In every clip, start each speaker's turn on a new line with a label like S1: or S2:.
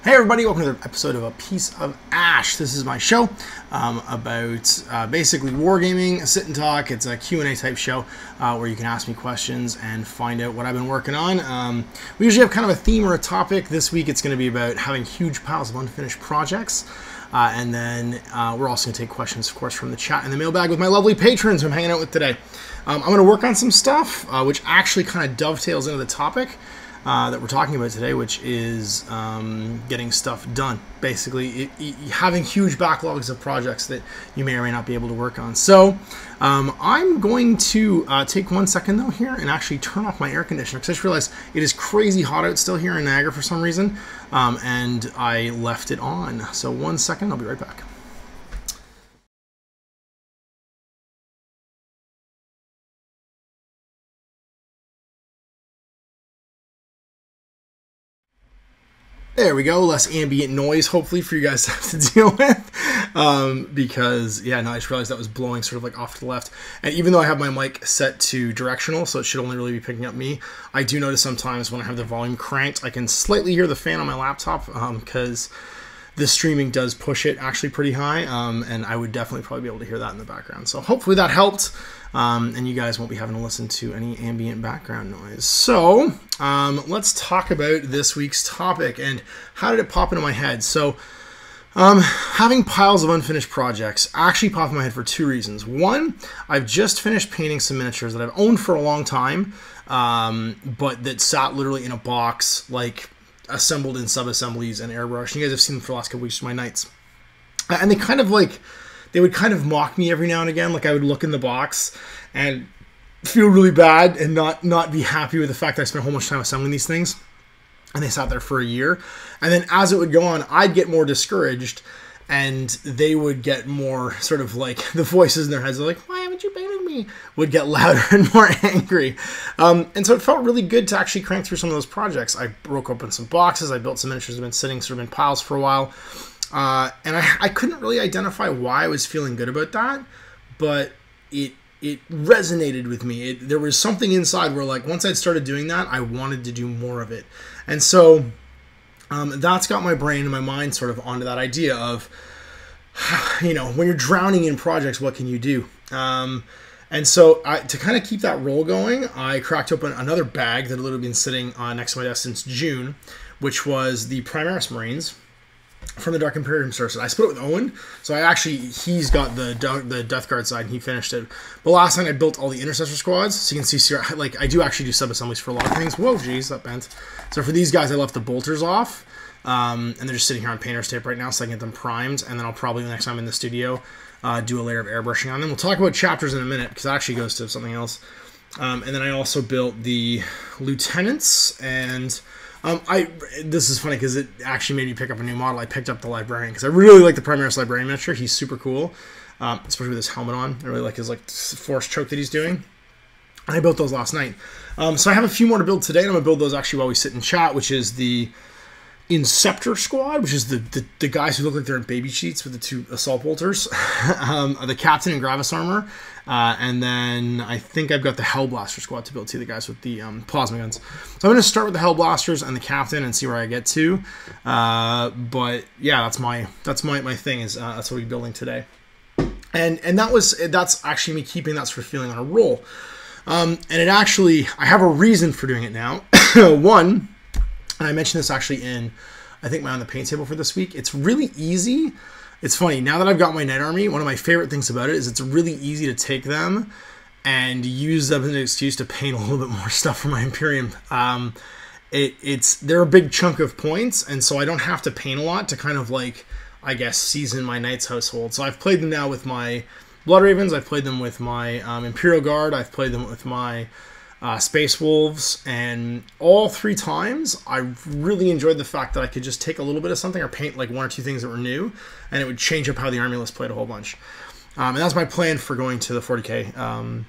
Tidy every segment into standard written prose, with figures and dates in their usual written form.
S1: Hey everybody, welcome to another episode of A Piece of Ash. This is my show about basically wargaming, a sit and talk. It's a Q&A type show where you can ask me questions and find out what I've been working on. We usually have kind of a theme or a topic. This week it's going to be about having huge piles of unfinished projects. And then we're also going to take questions, of course, from the chat and the mailbag with my lovely patrons who I'm hanging out with today. I'm going to work on some stuff which actually kind of dovetails into the topic that we're talking about today, which is getting stuff done. Basically, having huge backlogs of projects that you may or may not be able to work on. So I'm going to take 1 second though here and actually turn off my air conditioner because I just realized it is crazy hot out still here in Niagara for some reason, and I left it on. So 1 second, I'll be right back. There we go, less ambient noise, hopefully, for you guys to have to deal with. Because, yeah, no, I just realized that was blowing sort of like off to the left. And even though I have my mic set to directional, so it should only really be picking up me, I do notice sometimes when I have the volume cranked, I can slightly hear the fan on my laptop because the streaming does push it actually pretty high. And I would definitely probably be able to hear that in the background. So hopefully that helped. And you guys won't be having to listen to any ambient background noise. So let's talk about this week's topic and how did it pop into my head. So having piles of unfinished projects actually popped in my head for two reasons. One, I've just finished painting some miniatures that I've owned for a long time, but that sat literally in a box, like assembled in sub-assemblies and airbrushed. You guys have seen them for the last couple weeks, my nights. And they kind of like... they would kind of mock me every now and again. Like I would look in the box and feel really bad and not be happy with the fact that I spent a whole bunch of time assembling these things. And they sat there for a year. And then as it would go on, I'd get more discouraged and they would get more sort of like the voices in their heads are like, why haven't you painted me? Would get louder and more angry. And so it felt really good to actually crank through some of those projects. I broke open some boxes. I built some miniatures that have been sitting sort of in piles for a while. And I couldn't really identify why I was feeling good about that, but it resonated with me. There was something inside where, like, once I'd started doing that, I wanted to do more of it. And so that's got my brain and my mind sort of onto that idea of, you know, when you're drowning in projects, what can you do? And so to kind of keep that roll going, I cracked open another bag that had literally been sitting next to my desk since June, which was the Primaris Marines from the Dark Imperium Source. I split it with Owen, so he's got the Death Guard side and he finished it. But last night I built all the Intercessor squads, so you can see, like, I do actually do sub-assemblies for a lot of things. Whoa, geez, that bent. So for these guys, I left the bolters off, and they're just sitting here on painter's tape right now, so I can get them primed, and then I'll probably, the next time I'm in the studio, do a layer of airbrushing on them. We'll talk about chapters in a minute, because that actually goes to something else. And then I also built the Lieutenants, and... this is funny because it actually made me pick up a new model. I picked up the Librarian because I really like the Primaris Librarian miniature. He's super cool, especially with his helmet on. I really like his force choke that he's doing. And I built those last night. So I have a few more to build today, and I'm going to build those actually while we sit and chat, which is the Inceptor Squad, which is the guys who look like they're in baby sheets with the two assault bolters, the Captain in Gravis armor, and then I think I've got the Hellblaster Squad to build too, the guys with the plasma guns. So I'm going to start with the Hellblasters and the Captain and see where I get to. But yeah, that's my thing is that's what we're building today, and that's actually me keeping that sort of feeling on a roll, and it actually I have a reason for doing it now. One. And I mentioned this actually in, I think, my On the Paint table for this week. It's really easy. It's funny. Now that I've got my Night Army, one of my favorite things about it is it's really easy to take them and use them as an excuse to paint a little bit more stuff for my Imperium. They're a big chunk of points, and so I don't have to paint a lot to kind of, like, I guess, season my Knights household. So I've played them now with my Blood Ravens. I've played them with my Imperial Guard. I've played them with my... Space Wolves, and all three times I really enjoyed the fact that I could just take a little bit of something or paint like one or two things that were new, and it would change up how the army list played a whole bunch. And that's my plan for going to the 40K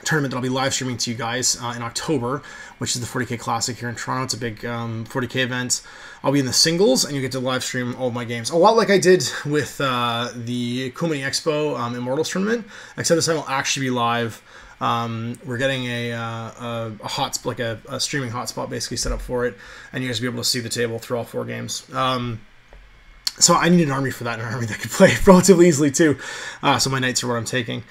S1: tournament that I'll be live streaming to you guys in October, which is the 40K Classic here in Toronto. It's a big 40K event. I'll be in the singles, and you get to live stream all of my games. A lot like I did with the Kumani Expo Immortals tournament, except this time I'll actually be live We're getting a streaming hotspot basically set up for it, and you guys will be able to see the table through all 4 games. So I need an army for that, an army that could play relatively easily too. So my knights are what I'm taking.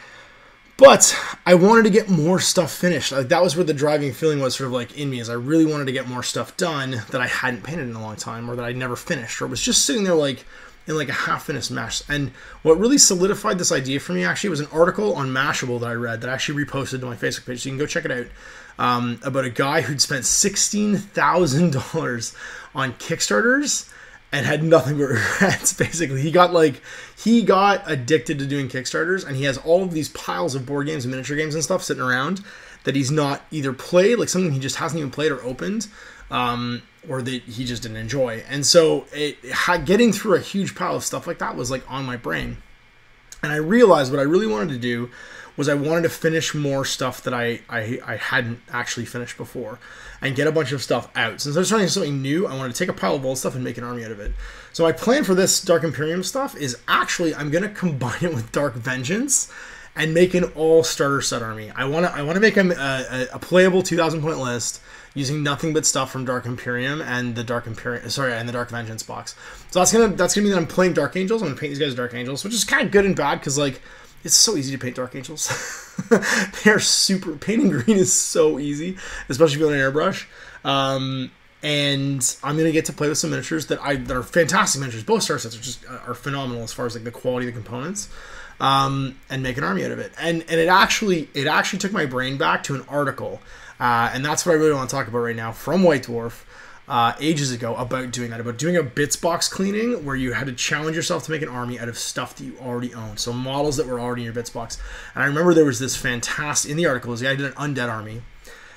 S1: But I wanted to get more stuff finished. Like, that was where the driving feeling was sort of like in me, is I really wanted to get more stuff done that I hadn't painted in a long time, or that I'd never finished, or was just sitting there like in like a half-finished mess. And what really solidified this idea for me actually was an article on Mashable that I read that I actually reposted to my Facebook page, so you can go check it out, about a guy who'd spent $16,000 on Kickstarters and had nothing but regrets. Basically, he got addicted to doing Kickstarters, and he has all of these piles of board games and miniature games and stuff sitting around that he's not either played, like something he just hasn't even played or opened, or that he just didn't enjoy. And so getting through a huge pile of stuff like that was like on my brain. And I realized what I really wanted to do was I wanted to finish more stuff that I hadn't actually finished before, and get a bunch of stuff out. Since I was trying something new, I wanted to take a pile of old stuff and make an army out of it. So my plan for this Dark Imperium stuff is actually I'm going to combine it with Dark Vengeance and make an all-starter set army. I want to make a playable 2,000 point list using nothing but stuff from Dark Imperium and the Dark Vengeance box. So that's gonna mean that I'm playing Dark Angels. I'm gonna paint these guys as Dark Angels, which is kind of good and bad because like it's so easy to paint Dark Angels. They're painting green is so easy, especially if you want an airbrush. And I'm gonna get to play with some miniatures that are fantastic miniatures. Both star sets are phenomenal as far as like the quality of the components, and make an army out of it. And it actually took my brain back to an article, and that's what I really want to talk about right now from White Dwarf. Ages ago, about doing a bits box cleaning where you had to challenge yourself to make an army out of stuff that you already own, so models that were already in your bits box. And I remember there was this fantastic, in the article, this guy did an undead army,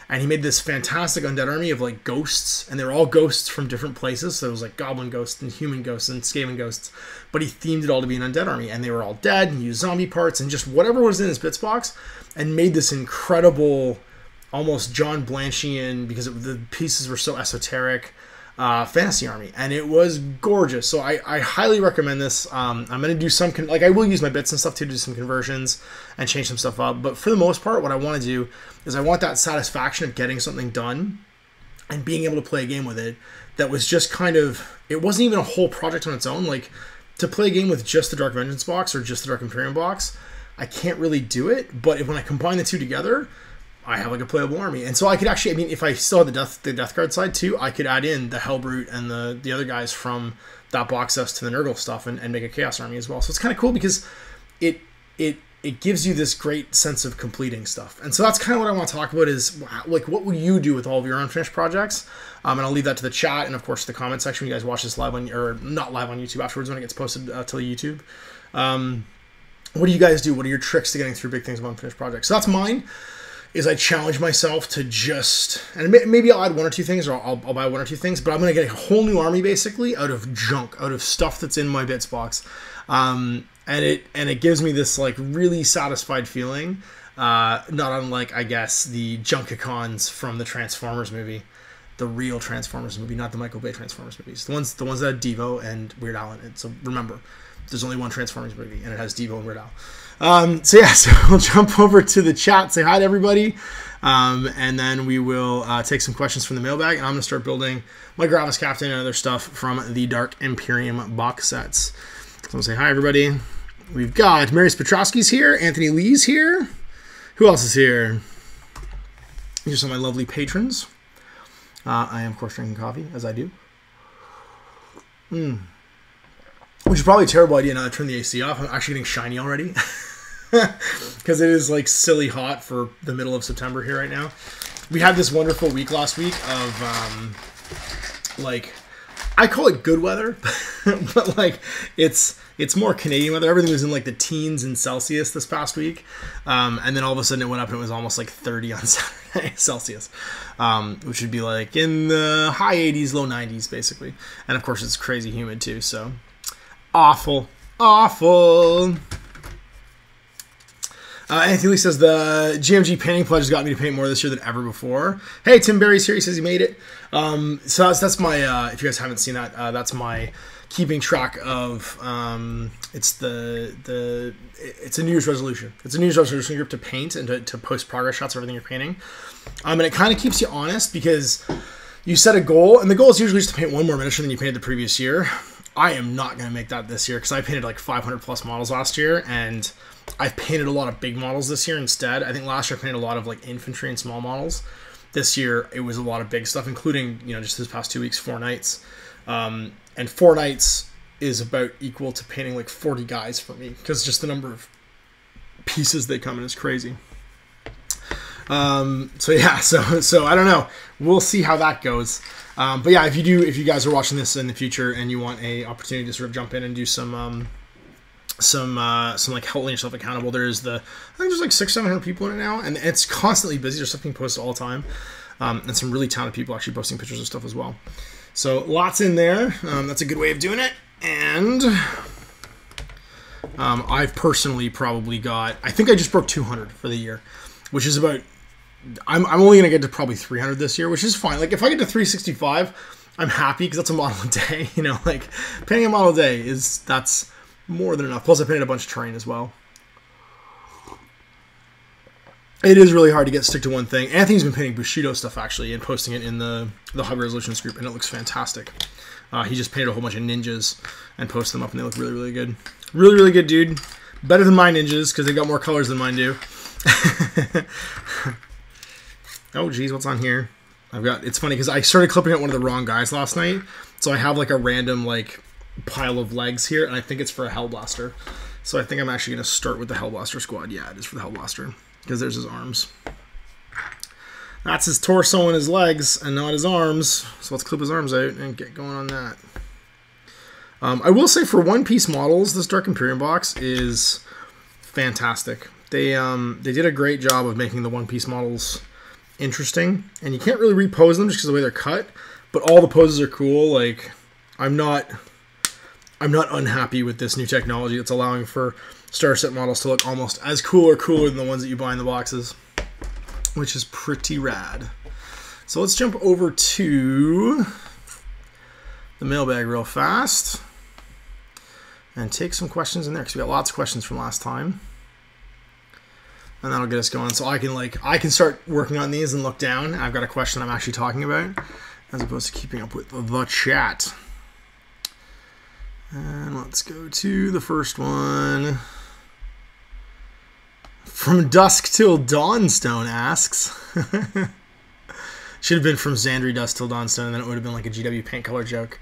S1: and he made this fantastic undead army of like ghosts, and they were all ghosts from different places, so it was like goblin ghosts and human ghosts and Skaven ghosts, but he themed it all to be an undead army, and they were all dead, and he used zombie parts and just whatever was in his bits box, and made this incredible, almost John Blanchian, because the pieces were so esoteric, fantasy army, and it was gorgeous. So I highly recommend this. I'm going to do some, I will use my bits and stuff to do some conversions and change some stuff up, but for the most part, what I want to do is I want that satisfaction of getting something done and being able to play a game with it that was just kind of, it wasn't even a whole project on its own. Like, to play a game with just the Dark Vengeance box or just the Dark Imperium box, I can't really do it, but when I combine the two together, I have like a playable army. And so I could actually, I mean, if I still had the Death Guard side too, I could add in the Hellbrute and the other guys from that box set to the Nurgle stuff and make a Chaos army as well. So it's kind of cool because it gives you this great sense of completing stuff. And so that's kind of what I want to talk about is like, what would you do with all of your unfinished projects? And I'll leave that to the chat and of course the comment section when you guys watch this live on, or not live on YouTube, afterwards when it gets posted to YouTube. What do you guys do? What are your tricks to getting through big things of unfinished projects? So that's mine. Is I challenge myself to just, and maybe I'll add one or two things, or I'll buy one or two things, but I'm going to get a whole new army basically out of junk, out of stuff that's in my bits box, and it gives me this like really satisfied feeling, not unlike I guess the Junkicons from the Transformers movie, the real Transformers movie, not the Michael Bay Transformers movies, the ones that had Devo and Weird Al in it. So remember, there's only one Transformers movie, and it has Devo and Weird Al. So we'll jump over to the chat, say hi to everybody, and then we will take some questions from the mailbag, and I'm going to start building my Gravis Captain and other stuff from the Dark Imperium box sets. So I'll say hi, everybody. We've got Marius Petrowski's here, Anthony Lee's here. Who else is here? These are some of my lovely patrons. I am, of course, drinking coffee, as I do. Which is probably a terrible idea now to turn the AC off. I'm actually getting shiny already. Because it is like silly hot for the middle of September here right now. We had this wonderful week last week of like, I call it good weather, but like it's more Canadian weather. Everything was in like the teens in Celsius this past week, and then all of a sudden it went up and it was almost like 30 on Saturday Celsius, which would be like in the high 80s, low 90s basically. And of course it's crazy humid too, so awful. Anthony Lee says the GMG painting pledge has got me to paint more this year than ever before. Hey, Tim Barry's here. He says he made it. So that's my, if you guys haven't seen that, that's my keeping track of it's a New Year's resolution. It's a New Year's resolution group to paint and to post progress shots of everything you're painting. And it kind of keeps you honest because you set a goal, and the goal is usually just to paint one more miniature than you painted the previous year. I am not going to make that this year because I painted like 500 plus models last year, and I've painted a lot of big models this year instead. I think last year I painted a lot of like infantry and small models. This year it was a lot of big stuff, including, you know, just this past 2 weeks, 4 nights. And 4 nights is about equal to painting like 40 guys for me because just the number of pieces they come in is crazy. So yeah, so I don't know. We'll see how that goes. But yeah, if you guys are watching this in the future and you want a opportunity to sort of jump in and do some like holding yourself accountable, I think there's like 600-700 people in it now, and it's constantly busy. There's stuff being posted all the time, and some really talented people actually posting pictures of stuff as well. So lots in there. That's a good way of doing it. And I've personally probably got, I think I just broke 200 for the year, which is about, I'm only going to get to probably 300 this year, which is fine. Like if I get to 365, I'm happy because that's a model a day, you know, like painting a model a day that's more than enough. Plus I painted a bunch of terrain as well. It is really hard to stick to one thing. Anthony's been painting Bushido stuff actually and posting it in the High Resolutions group, and it looks fantastic. He just painted a whole bunch of ninjas and posted them up, and they look really, really good. Really, really good, dude. Better than my ninjas because they got more colors than mine do. Oh, geez, what's on here? It's funny because I started clipping out one of the wrong guys last night, so I have like a random like pile of legs here, and I think it's for a Hellblaster. So I think I'm actually going to start with the Hellblaster squad. Yeah, it is for the Hellblaster because there's his arms. That's his torso and his legs and not his arms. So let's clip his arms out and get going on that. I will say for one-piece models, this Dark Imperium box is fantastic. They did a great job of making the one-piece models interesting, and you can't really repose them just because of the way they're cut, but all the poses are cool. Like I'm not unhappy with this new technology that's allowing for Star Set models to look almost as cool or cooler than the ones that you buy in the boxes, which is pretty rad. So let's jump over to the mailbag real fast and take some questions in there because we got lots of questions from last time. And that'll get us going. So I can start working on these and look down. I've got a question I'm actually talking about as opposed to keeping up with the chat. And let's go to the first one. From Dusk Till Dawnstone asks. Should have been from Xandri Dusk Till Dawnstone, and then it would have been like a GW paint color joke.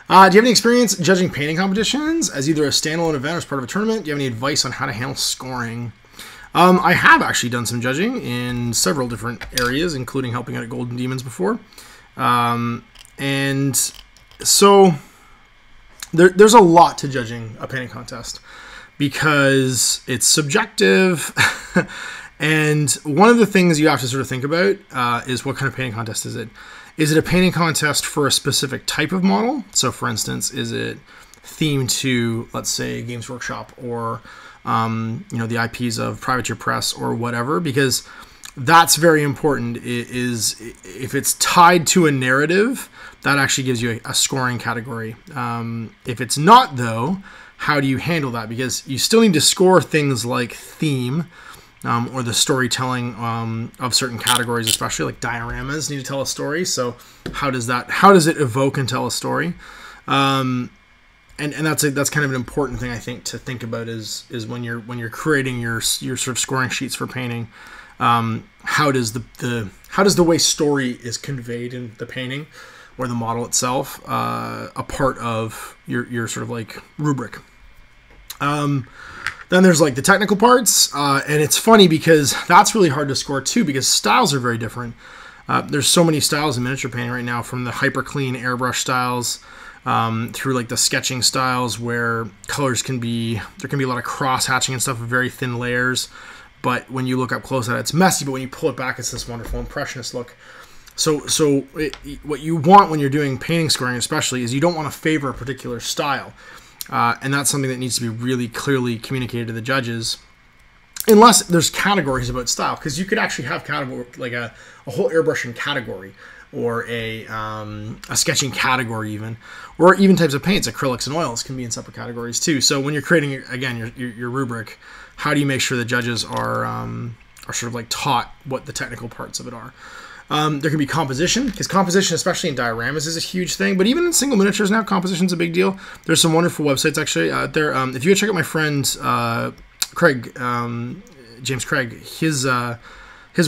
S1: Do you have any experience judging painting competitions as either a standalone event or as part of a tournament? Do you have any advice on how to handle scoring? I have actually done some judging in several different areas, including helping out at Golden Demons before. And so there's a lot to judging a painting contest because it's subjective. And one of the things you have to sort of think about is what kind of painting contest is it? Is it a painting contest for a specific type of model? So for instance, is it themed to, let's say, Games Workshop or the IPs of Privateer Press or whatever, because that's very important. Is if it's tied to a narrative, that actually gives you a scoring category. If it's not, though, how do you handle that? Because you still need to score things like theme or the storytelling of certain categories, especially like dioramas need to tell a story. So how does it evoke and tell a story? And that's kind of an important thing I think to think about is when you're creating your sort of scoring sheets for painting, how does the way story is conveyed in the painting or the model itself a part of your sort of like rubric. Then there's like the technical parts, and it's funny because that's really hard to score too because styles are very different. There's so many styles in miniature painting right now, from the hyper clean airbrush styles through like the sketching styles where there can be a lot of cross hatching and stuff with very thin layers, but when you look up close at it, it's messy, but when you pull it back, it's this wonderful impressionist look. So what you want when you're doing painting scoring especially is you don't want to favor a particular style, and that's something that needs to be really clearly communicated to the judges. unless there's categories about style, because you could actually have category like a whole airbrushing category, or a sketching category even, or even types of paints, acrylics and oils can be in separate categories too. So when you're creating, again, your rubric, how do you make sure the judges are sort of like taught what the technical parts of it are? There can be composition, because composition, especially in dioramas, is a huge thing. But even in single miniatures now, composition's a big deal. There's some wonderful websites actually out there. If you go check out my friend Craig, James Craig, his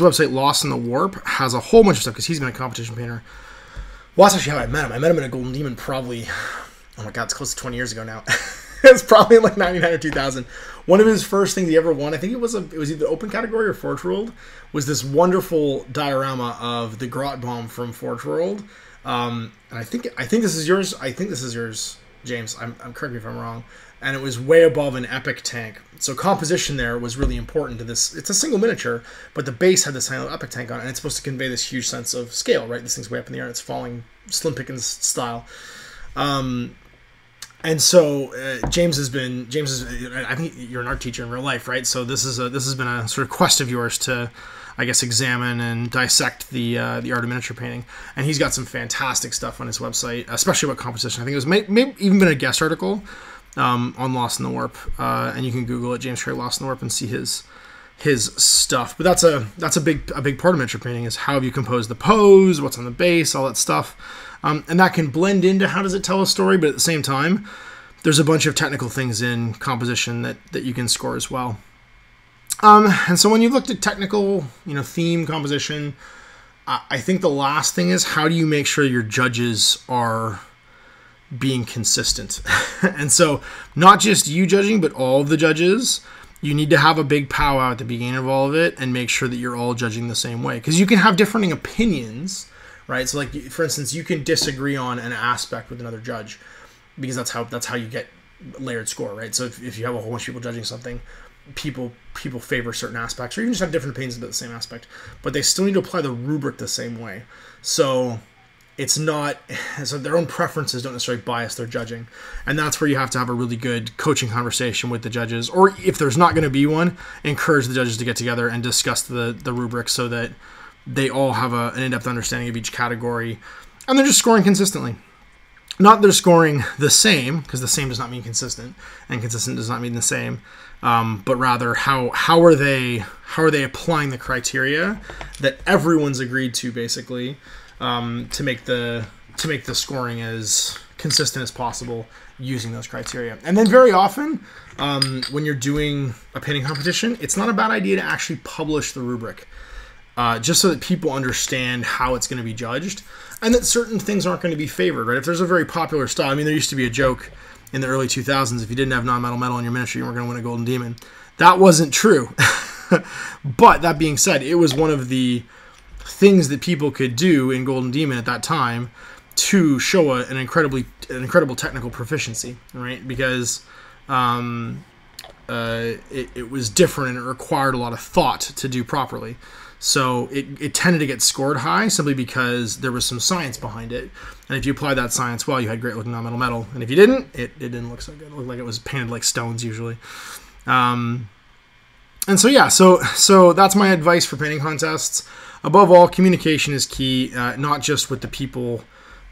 S1: website Lost in the Warp has a whole bunch of stuff, because he's been a competition painter. Well, that's actually how I met him. I met him in a Golden Demon probably, oh my god, it's close to 20 years ago now. It's probably like 99 or 2000. One of his first things he ever won, I think it was either open category or Forge World, was this wonderful diorama of the Grot Bomb from Forge World. And I think this is yours. I think this is yours, James. I'm correct me if I'm wrong. And it was way above an epic tank. So composition there was really important to this. It's a single miniature, but the base had this tiny little epic tank on it, and it's supposed to convey this huge sense of scale, right? This thing's way up in the air, it's falling Slim Pickens style. And so James is, I think you're an art teacher in real life, right? So this has been a sort of quest of yours to, I guess, examine and dissect the art of miniature painting. And he's got some fantastic stuff on his website, especially about composition. I think it was maybe even been a guest article on Lost in the Warp, and you can Google it, James Craig Lost in the Warp, and see his stuff. But that's a big part of miniature painting, is how have you composed the pose, what's on the base, all that stuff. And that can blend into how does it tell a story, but at the same time, there's a bunch of technical things in composition that you can score as well. And so when you've looked at technical, theme, composition, I think the last thing is, how do you make sure your judges are being consistent? And so not just you judging, but all of the judges, you need to have a big powwow at the beginning of all of it and make sure that you're all judging the same way, because you can have differing opinions, right? So like, for instance, you can disagree on an aspect with another judge, because that's how you get layered score, right? So if you have a whole bunch of people judging something, people favor certain aspects, or even just have different opinions about the same aspect, but they still need to apply the rubric the same way. So it's not, so their own preferences don't necessarily bias their judging. And that's where you have to have a really good coaching conversation with the judges, or if there's not going to be one, encourage the judges to get together and discuss the rubric, so that they all have an in-depth understanding of each category, and they're just scoring consistently. Not they're scoring the same, because the same does not mean consistent, and consistent does not mean the same, but rather how are they applying the criteria that everyone's agreed to, basically, to make the scoring as consistent as possible using those criteria. And then very often, when you're doing a painting competition, it's not a bad idea to actually publish the rubric, just so that people understand how it's going to be judged, and that certain things aren't going to be favored, right? If there's a very popular style, I mean, there used to be a joke in the early 2000s, if you didn't have non-metal metal in your miniature, you weren't going to win a Golden Demon. That wasn't true. But that being said, it was one of the things that people could do in Golden Demon at that time to show an incredible technical proficiency, right? Because it was different, and it required a lot of thought to do properly. So it tended to get scored high simply because there was some science behind it. And if you applied that science well, you had great looking non-metal metal. And if you didn't, it didn't look so good. It looked like it was painted like stones usually. And so yeah, so that's my advice for painting contests. Above all, communication is key, not just with the people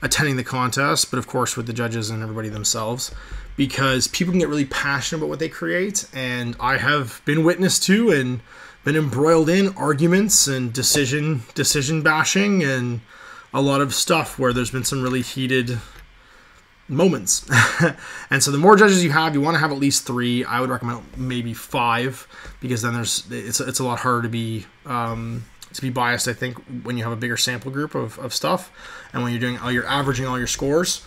S1: attending the contest, but of course with the judges and everybody themselves, because people can get really passionate about what they create. And I have been witness to and been embroiled in arguments and decision bashing and a lot of stuff where there's been some really heated moments. And so the more judges you have, you want to have at least 3. I would recommend maybe 5, because then it's a lot harder to be biased, I think, when you have a bigger sample group of stuff, and when you're averaging all your scores,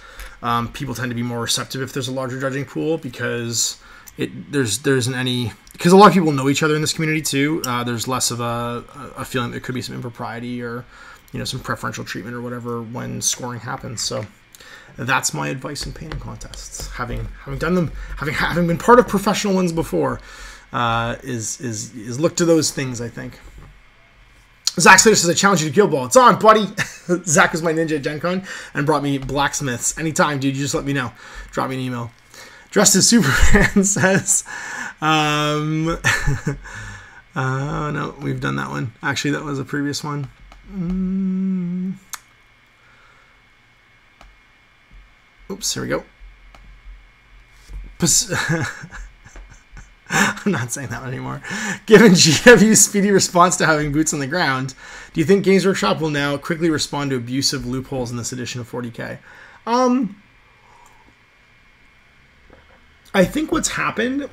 S1: people tend to be more receptive if there's a larger judging pool, because there isn't any, because a lot of people know each other in this community too. There's less of a feeling that there could be some impropriety or some preferential treatment or whatever when scoring happens. So that's my advice in painting contests, having done them, having been part of professional ones before, is look to those things, I think. Zach Slater says, I challenge you to Guild Ball. It's on, buddy. Zach was my ninja at Gen Con and brought me blacksmiths. Anytime, dude, you just let me know. Drop me an email. Dressed as Superman says, No, we've done that one. Actually, that was a previous one. Oops, here we go. I'm not saying that one anymore. Given GW's speedy response to having boots on the ground, do you think Games Workshop will now quickly respond to abusive loopholes in this edition of 40K? I think what's happened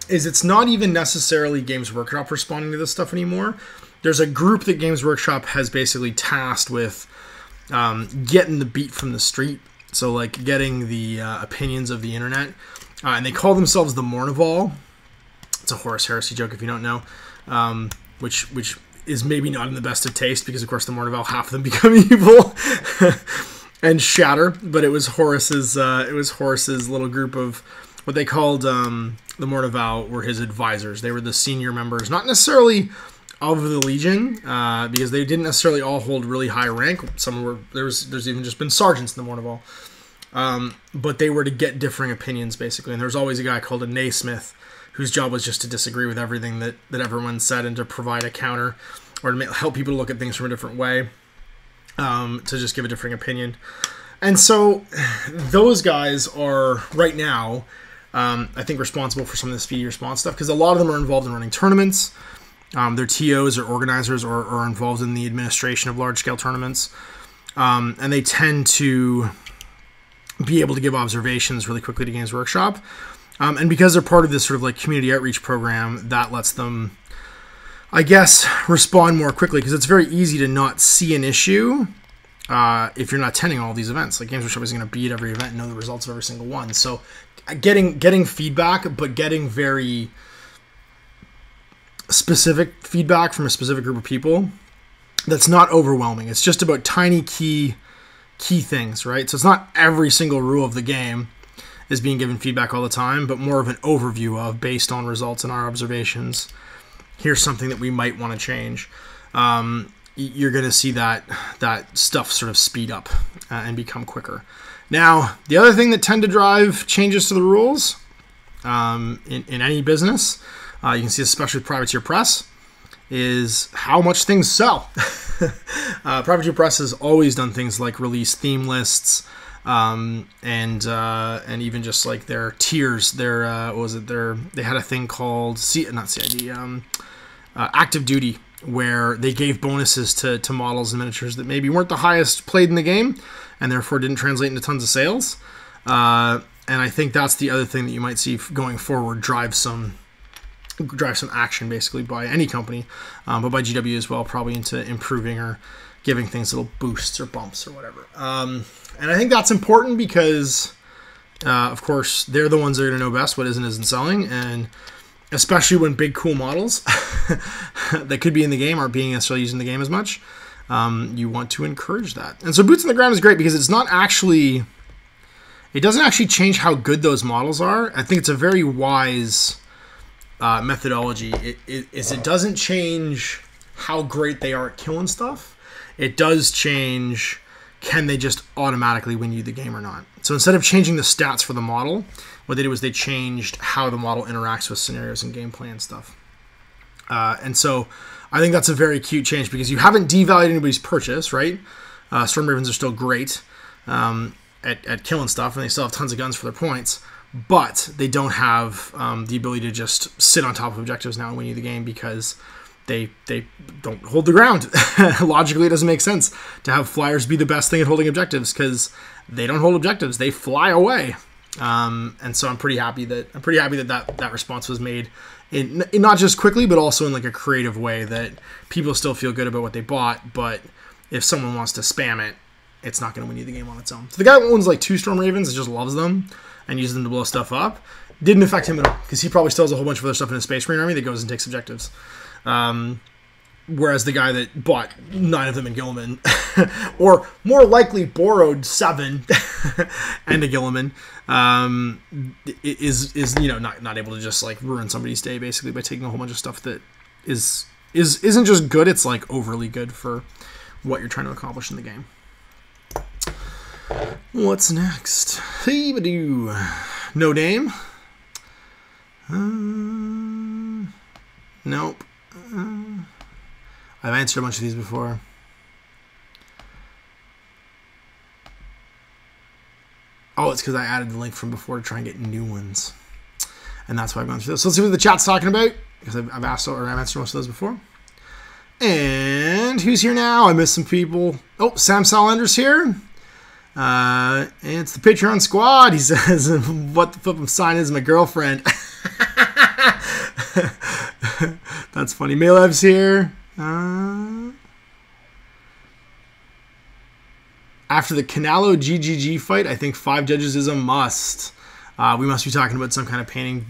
S1: is it's not even necessarily Games Workshop responding to this stuff anymore. There's a group that Games Workshop has basically tasked with getting the beat from the street. So, like, getting the opinions of the internet. And they call themselves the Mournival. It's a Horus Heresy joke if you don't know. Which is maybe not in the best of taste because, of course, the Mournival, half of them become evil and shatter. But it was Horus's little group of what they called the Mournival were his advisors. They were the senior members, not necessarily of the Legion, because they didn't necessarily all hold really high rank. Some were there's even just been sergeants in the Mournival, but they were to get differing opinions basically. And there was always a guy called a Naismith, whose job was just to disagree with everything that everyone said and to provide a counter, or to help people to look at things from a different way, to just give a differing opinion. And so those guys are right now, I think, responsible for some of the speedy response stuff because a lot of them are involved in running tournaments. Their TOs or organizers are involved in the administration of large-scale tournaments. And they tend to be able to give observations really quickly to Games Workshop. And because they're part of this sort of like community outreach program, that lets them, I guess, respond more quickly because it's very easy to not see an issue if you're not attending all these events. Like Games Workshop is going to be at every event and know the results of every single one. So getting feedback, but getting very specific feedback from a specific group of people that's not overwhelming. It's just about tiny key things, right? So it's not every single rule of the game is being given feedback all the time, but more of an overview of, based on results and our observations, here's something that we might want to change. You're going to see that stuff sort of speed up and become quicker. Now, the other thing that tend to drive changes to the rules in any business, you can see especially with Privateer Press, is how much things sell. Privateer Press has always done things like release theme lists, and even just like their tiers. They had a thing called Active Duty, where they gave bonuses to models and miniatures that maybe weren't the highest played in the game, and therefore didn't translate into tons of sales. And I think that's the other thing that you might see going forward, drive some action basically by any company, but by GW as well, probably into improving or giving things little boosts or bumps or whatever. And I think that's important because, of course, they're the ones that are going to know best what is and isn't selling, and especially when big cool models that could be in the game aren't being necessarily used in the game as much, you want to encourage that. And so Boots on the Ground is great because it doesn't actually change how good those models are. I think it's a very wise methodology. It doesn't change how great they are at killing stuff. It does change, can they just automatically win you the game or not? So instead of changing the stats for the model, what they did was they changed how the model interacts with scenarios and gameplay and stuff. And so I think that's a very cute change because you haven't devalued anybody's purchase, right? Storm Ravens are still great at killing stuff, and they still have tons of guns for their points, but they don't have the ability to just sit on top of objectives now and win you the game because they don't hold the ground. Logically, it doesn't make sense to have flyers be the best thing at holding objectives because they don't hold objectives; they fly away. And so I'm pretty happy that response was made in not just quickly, but also in like a creative way that people still feel good about what they bought. But if someone wants to spam it, it's not going to win you the game on its own. So the guy who owns like 2 Storm Ravens and just loves them and uses them to blow stuff up, didn't affect him at all because he probably still has a whole bunch of other stuff in his Space Marine army that goes and takes objectives. Whereas the guy that bought 9 of them in Gilliman, or more likely borrowed 7 and a Gilliman, is not able to just like ruin somebody's day basically by taking a whole bunch of stuff that isn't just good, it's like overly good for what you're trying to accomplish in the game. What's next? No name. Nope. I've answered a bunch of these before. Oh, it's because I added the link from before to try and get new ones. And that's why I've gone through this. So let's see what the chat's talking about, because I've asked, or I've answered most of those before. And who's here now? I missed some people. Oh, Sam Salender's here. And it's the Patron squad. He says, what the flip of sign is my girlfriend. That's funny. Malev's here. After the Canelo GGG fight, I think 5 judges is a must. We must be talking about some kind of painting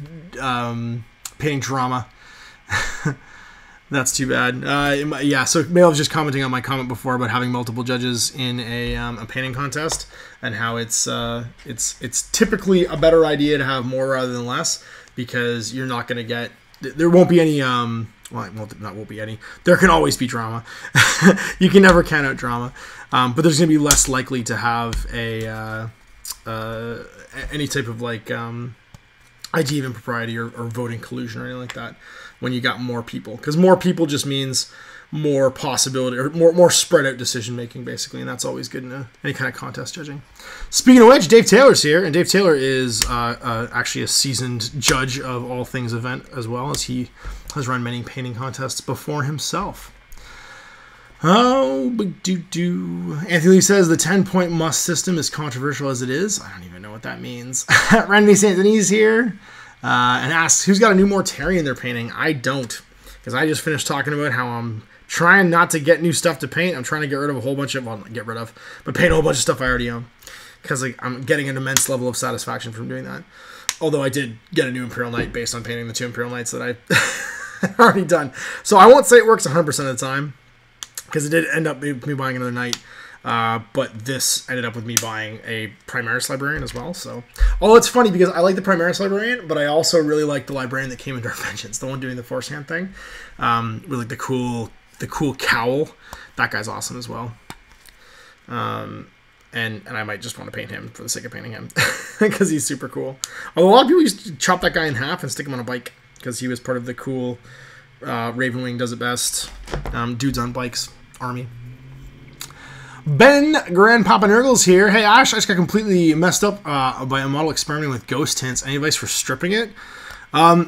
S1: drama. That's too bad. Yeah, so Mail was just commenting on my comment before about having multiple judges in a painting contest, and how it's typically a better idea to have more rather than less, because you're not going to get, there won't be any well, not won't be any. There can always be drama. You can never count out drama, but there's going to be less likely to have a any type of like idea of impropriety or voting collusion or anything like that when you got more people, because more people just means more possibility, or more spread out decision making, basically, and that's always good in any kind of contest judging. Speaking of which, Dave Taylor's here, and Dave Taylor is actually a seasoned judge of all things event, as well as he has run many painting contests before himself. Oh, Anthony Lee says the 10-point must system is controversial as it is. I don't even know what that means. Randy St. Denis here, and asks who's got a new Mortari in their painting. I don't, because I just finished talking about how I'm trying not to get new stuff to paint. I'm trying to get rid of a whole bunch of, well, not get rid of, but paint a whole bunch of stuff I already own, because like, I'm getting an immense level of satisfaction from doing that. Although I did get a new Imperial Knight based on painting the 2 Imperial Knights that I already done. So I won't say it works 100% of the time, because it did end up with me buying another Knight. But this ended up with me buying a Primaris Librarian as well. So, although it's funny because I like the Primaris Librarian, but I also really like the Librarian that came in Dark Vengeance, the one doing the force hand thing, with like the cool cowl. That guy's awesome as well. And I might just want to paint him for the sake of painting him, because he's super cool. Although a lot of people used to chop that guy in half and stick him on a bike, because he was part of the cool Ravenwing Does It Best dudes on bikes army. Ben Grandpapa Nurgles here. Hey Ash, I just got completely messed up by a model experimenting with ghost tints. Any advice for stripping it?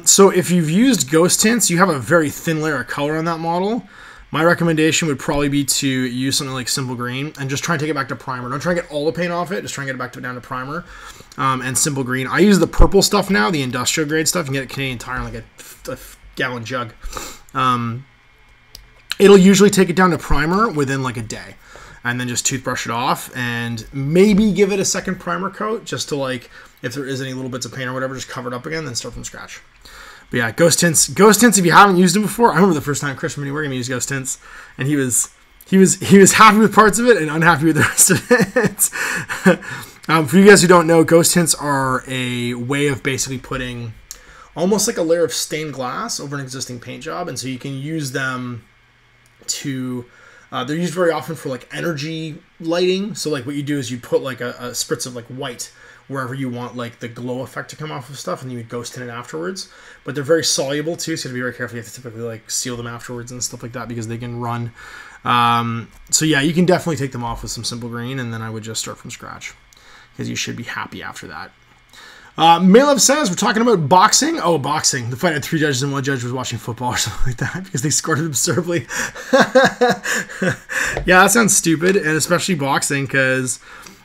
S1: So if you've used ghost tints, you have a very thin layer of color on that model. My recommendation would probably be to use something like Simple Green and just try and take it back to primer. Don't try and get all the paint off it. Just try and get it back down to primer and Simple Green. I use the purple stuff now, the industrial grade stuff. You can get it Canadian Tire in like a gallon jug. It'll usually take it down to primer within like a day, and then just toothbrush it off and maybe give it a second primer coat, just to like, if there is any little bits of paint or whatever, just cover it up again, then start from scratch. But yeah, ghost tints, if you haven't used them before, I remember the first time Chris and we were going to use ghost tints, and he was happy with parts of it and unhappy with the rest of it. For you guys who don't know, ghost tints are a way of basically putting almost like a layer of stained glass over an existing paint job, and so you can use them to, they're used very often for like energy lighting. So like what you do is you put like a spritz of like white wherever you want like the glow effect to come off of stuff, and you would ghost tint it afterwards. But they're very soluble too, so you have to be very careful. You have to typically like seal them afterwards and stuff like that, because they can run. So yeah, you can definitely take them off with some Simple Green, and then I would just start from scratch, because you should be happy after that. Malev says, we're talking about boxing. Oh, boxing. The fight had 3 judges and 1 judge was watching football or something like that, because they scored it absurdly. Yeah, that sounds stupid, and especially boxing, because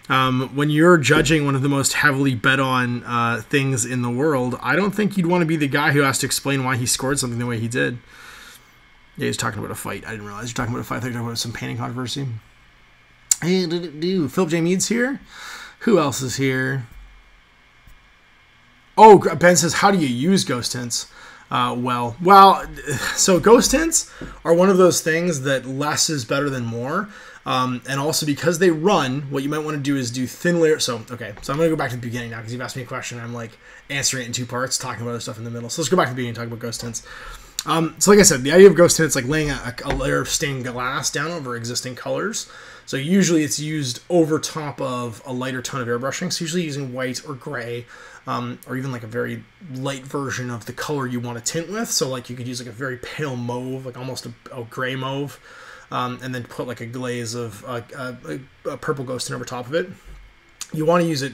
S1: when you're judging one of the most heavily bet on things in the world, I don't think you'd want to be the guy who has to explain why he scored something the way he did. Yeah, he's talking about a fight. I didn't realize you're talking about a fight. I thought you were talking about some painting controversy. Hey, Philip J. Mead's here. Who else is here? Oh, Ben says, how do you use ghost tints? Well, so ghost tints are one of those things that less is better than more. And also because they run, what you might want to do is do thin layer. So I'm going to go back to the beginning now, because you've asked me a question. I'm like answering it in 2 parts, talking about other stuff in the middle. So let's go back to the beginning and talk about ghost tints. So like I said, the idea of ghost tint is like laying a layer of stained glass down over existing colors. So usually it's used over top of a lighter tone of airbrushing. So usually using white or gray, or even like a very light version of the color you want to tint with. So like you could use like a very pale mauve, like almost a gray mauve, and then put like a glaze of a purple ghost tint over top of it. You want to use it.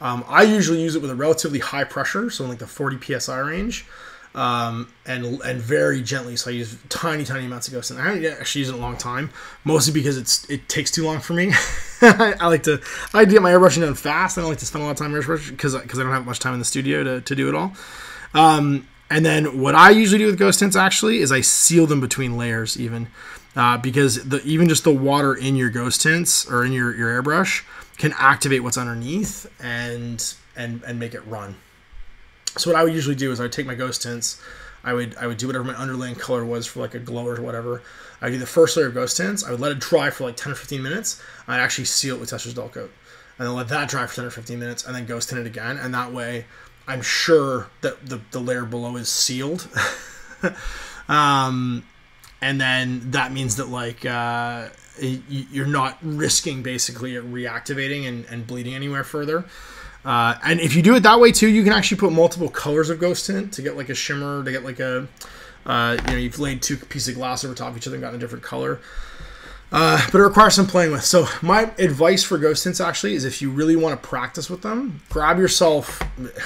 S1: I usually use it with a relatively high pressure, so in like the 40 psi range. And very gently, so I use tiny amounts of ghost tint. I haven't actually used it in a long time, mostly because it takes too long for me. I like to get my airbrushing done fast. I don't like to spend a lot of time airbrushing because I don't have much time in the studio to do it all. And then what I usually do with ghost tints actually is I seal them between layers even, because even just the water in your ghost tints or in your airbrush can activate what's underneath and make it run. So what I would usually do is I would take my ghost tints, I would do whatever my underlaying color was for like a glow or whatever. I would do the first layer of ghost tints. I would let it dry for like 10 or 15 minutes. I'd actually seal it with Tesser's dull coat. And then let that dry for 10 or 15 minutes and then ghost tint it again. And that way I'm sure that the layer below is sealed. And then that means that like you're not risking basically it reactivating and bleeding anywhere further. And if you do it that way too, you can actually put multiple colors of ghost tint to get like a shimmer, to get like a, you've laid two pieces of glass over top of each other and gotten a different color. But it requires some playing with. So my advice for ghost tints actually is if you really want to practice with them, grab yourself,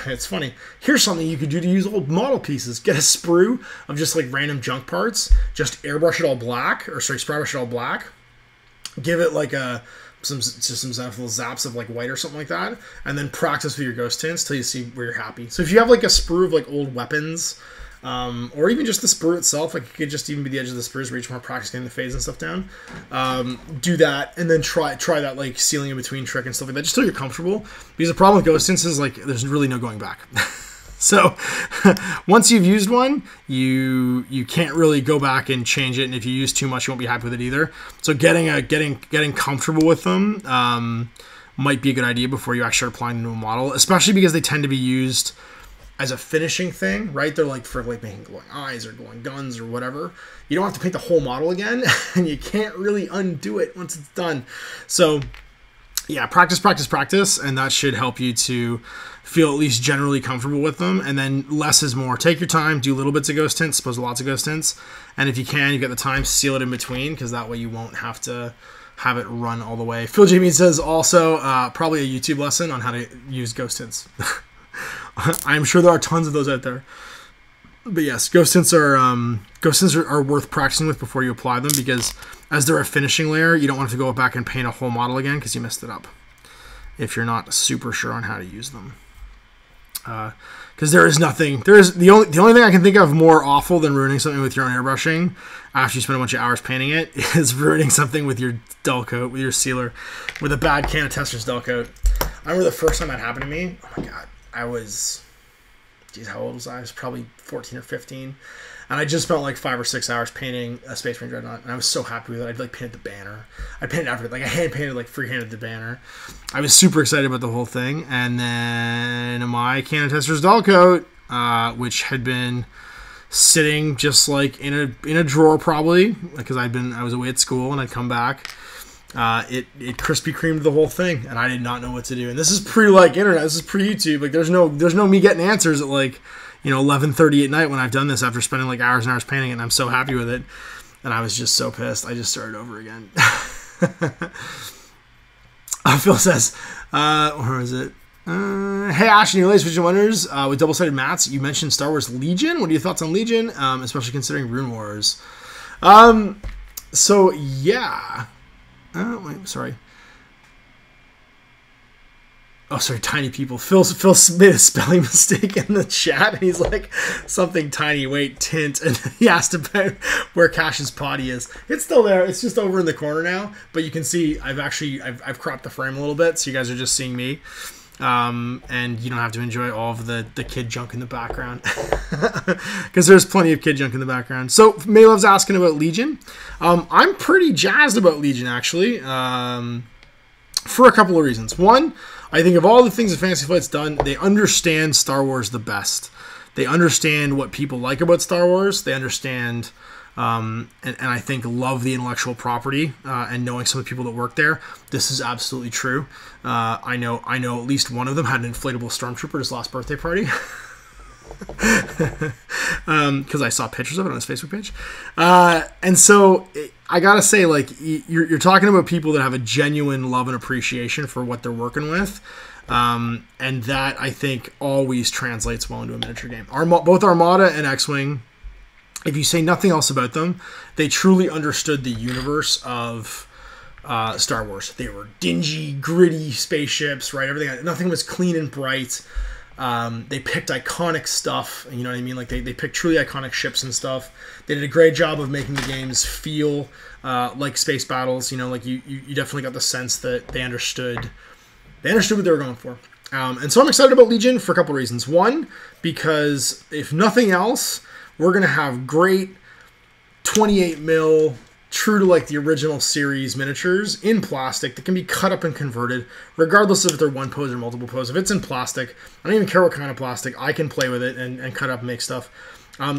S1: it's funny, here's something you could do to use old model pieces. Get a sprue of just like random junk parts, just airbrush it all black, or sorry, spray brush it all black. Give it like some little zaps of like white or something like that, and then practice with your ghost tints till you see where you're happy. So if you have like a sprue of like old weapons, or even just the sprue itself, like it could just even be the edge of the sprues where you just want to practice getting the fades and stuff down, do that, and then try that like sealing in between trick and stuff like that, just till you're comfortable. Because the problem with ghost tints is like there's really no going back. So once you've used one, you can't really go back and change it, and if you use too much, you won't be happy with it either. So getting comfortable with them might be a good idea before you actually start applying them to a model, especially because they tend to be used as a finishing thing, right? They're like for like making glowing eyes or glowing guns or whatever. You don't have to paint the whole model again, and you can't really undo it once it's done. So yeah, practice, and that should help you to feel at least generally comfortable with them. And then less is more. Take your time, do little bits of ghost tints, suppose lots of ghost tints, and if you can, you've got the time, seal it in between, because that way you won't have to have it run all the way. Phil Jamie says also probably a YouTube lesson on how to use ghost tints. I'm sure there are tons of those out there. But yes, ghost tints are worth practicing with before you apply them, because as they're a finishing layer, you don't want to go back and paint a whole model again because you messed it up if you're not super sure on how to use them. Because the only thing I can think of more awful than ruining something with your own airbrushing after you spend a bunch of hours painting it is ruining something with your dull coat, with your sealer, with a bad can of Tesser's dull coat. I remember the first time that happened to me. Oh my god, I was, geez, how old was I? I was probably 14 or 15. And I just spent like 5 or 6 hours painting a Space Marine Dreadnought, and I was so happy with it. I'd like painted the banner. I painted after it, like I hand painted, like freehanded the banner. I was super excited about the whole thing, and then my can of Tesser's dull coat, which had been sitting just like in a drawer probably, because I was away at school and I'd come back. It Krispy Kremed the whole thing, and I did not know what to do. And this is pre-like internet. This is pre-YouTube. Like there's no me getting answers at like 11:30 at night when I've done this after spending like hours and hours painting it, and I'm so happy with it. And I was just so pissed. I just started over again. Phil says, where is it? Hey Ash, and your latest Vision Wonders with double-sided mats. You mentioned Star Wars Legion. What are your thoughts on Legion, especially considering Rune Wars? So yeah. Wait, sorry. Oh, sorry, tiny people. Phil made a spelling mistake in the chat. He's like, something tiny, wait, tint. And he asked about where Cash's potty is. It's still there. It's just over in the corner now. But you can see I've cropped the frame a little bit, so you guys are just seeing me. And you don't have to enjoy all of the kid junk in the background. Because there's plenty of kid junk in the background. So, Maylove's asking about Legion. I'm pretty jazzed about Legion, actually. For a couple of reasons. One, I think of all the things that Fantasy Flight's done, they understand Star Wars the best. They understand what people like about Star Wars. They understand, and I think love the intellectual property, and knowing some of the people that work there. This is absolutely true. I know at least one of them had an inflatable stormtrooper at his last birthday party. Because I saw pictures of it on his Facebook page. And so I gotta say, like, you're talking about people that have a genuine love and appreciation for what they're working with. And that, I think, always translates well into a miniature game. Both Armada and X-Wing, if you say nothing else about them, they truly understood the universe of Star Wars. They were dingy, gritty spaceships, right? Nothing was clean and bright. They picked iconic stuff, you know what I mean? Like, they picked truly iconic ships and stuff. They did a great job of making the games feel like space battles. You know, like, you definitely got the sense that they understood what they were going for. And so I'm excited about Legion for a couple of reasons. One, because if nothing else, we're going to have great 28 mil, true to like the original series miniatures in plastic that can be cut up and converted, regardless of if they're one pose or multiple pose. If it's in plastic, I don't even care what kind of plastic, I can play with it and cut up and make stuff.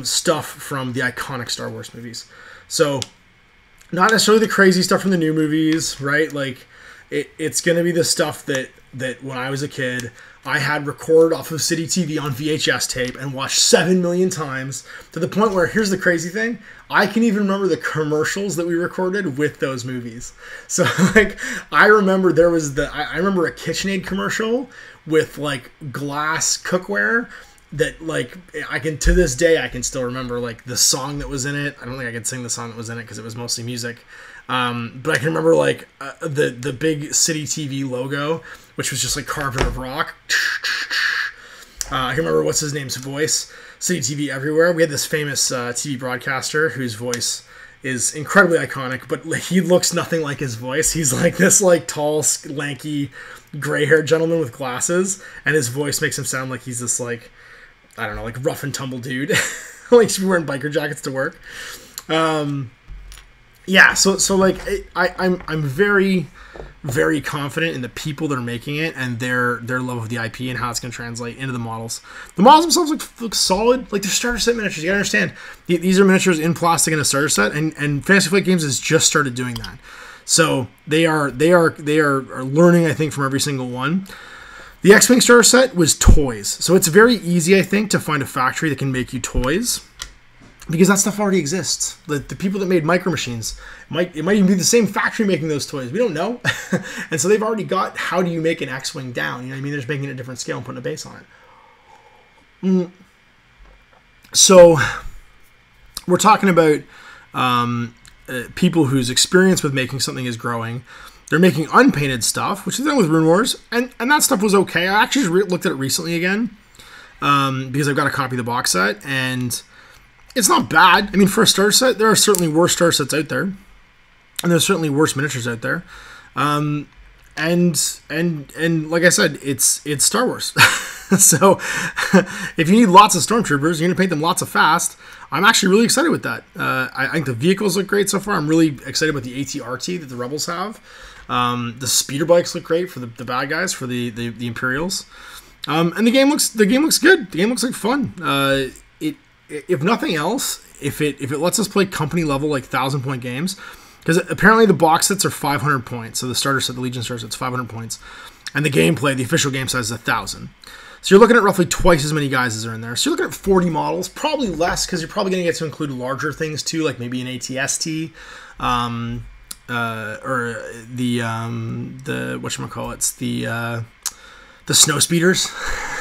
S1: Stuff from the iconic Star Wars movies. So, not necessarily the crazy stuff from the new movies, right? Like, it's going to be the stuff that when I was a kid, I had recorded off of City TV on VHS tape and watched 7 million times, to the point where, here's the crazy thing, I can even remember the commercials that we recorded with those movies. So, like, I remember I remember a KitchenAid commercial with, like, glass cookware that, like, to this day, I can still remember, like, the song that was in it. I don't think I could sing the song that was in it because it was mostly music. But I can remember, like, the big City TV logo, which was just, like, carved out of rock. I can remember what's his name's voice. City TV everywhere. We had this famous TV broadcaster whose voice is incredibly iconic, but he looks nothing like his voice. He's like this, like, tall, lanky, gray-haired gentleman with glasses, and his voice makes him sound like he's this, like, I don't know, like, rough and tumble dude. Like, he's wearing biker jackets to work. Yeah, so like, I'm very, very confident in the people that are making it and their love of the IP and how it's going to translate into the models. The models themselves look solid. Like, they're starter set miniatures. You got to understand, these are miniatures in plastic in a starter set, and Fantasy Flight Games has just started doing that. So they are learning, I think, from every single one. The X-Wing starter set was toys, so it's very easy, I think, to find a factory that can make you toys, because that stuff already exists. The people that made Micro Machines, it might even be the same factory making those toys. We don't know. And so they've already got, how do you make an X-Wing down? You know what I mean? They're just making it a different scale and putting a base on it. So we're talking about people whose experience with making something is growing. They're making unpainted stuff, which is done with Rune Wars, and that stuff was okay. I actually looked at it recently again, because I've got a copy of the box set, and it's not bad. I mean, for a starter set, there are certainly worse starter sets out there, and there's certainly worse miniatures out there. And like I said, it's Star Wars. So if you need lots of stormtroopers, you're gonna paint them lots of fast. I'm actually really excited with that. I think the vehicles look great so far. I'm really excited about the AT-RT that the Rebels have. The speeder bikes look great for the bad guys, for the Imperials. And the game looks good. The game looks like fun. If nothing else, if it lets us play company level, like 1,000-point games, because apparently the box sets are 500 points. So the starter set, the Legion starter set's 500 points, and the gameplay, the official game size is 1,000. So you're looking at roughly twice as many guys as are in there. So you're looking at 40 models, probably less, because you're probably going to get to include larger things too, like maybe an ATST, or the whatchamacallits, the snow speeders.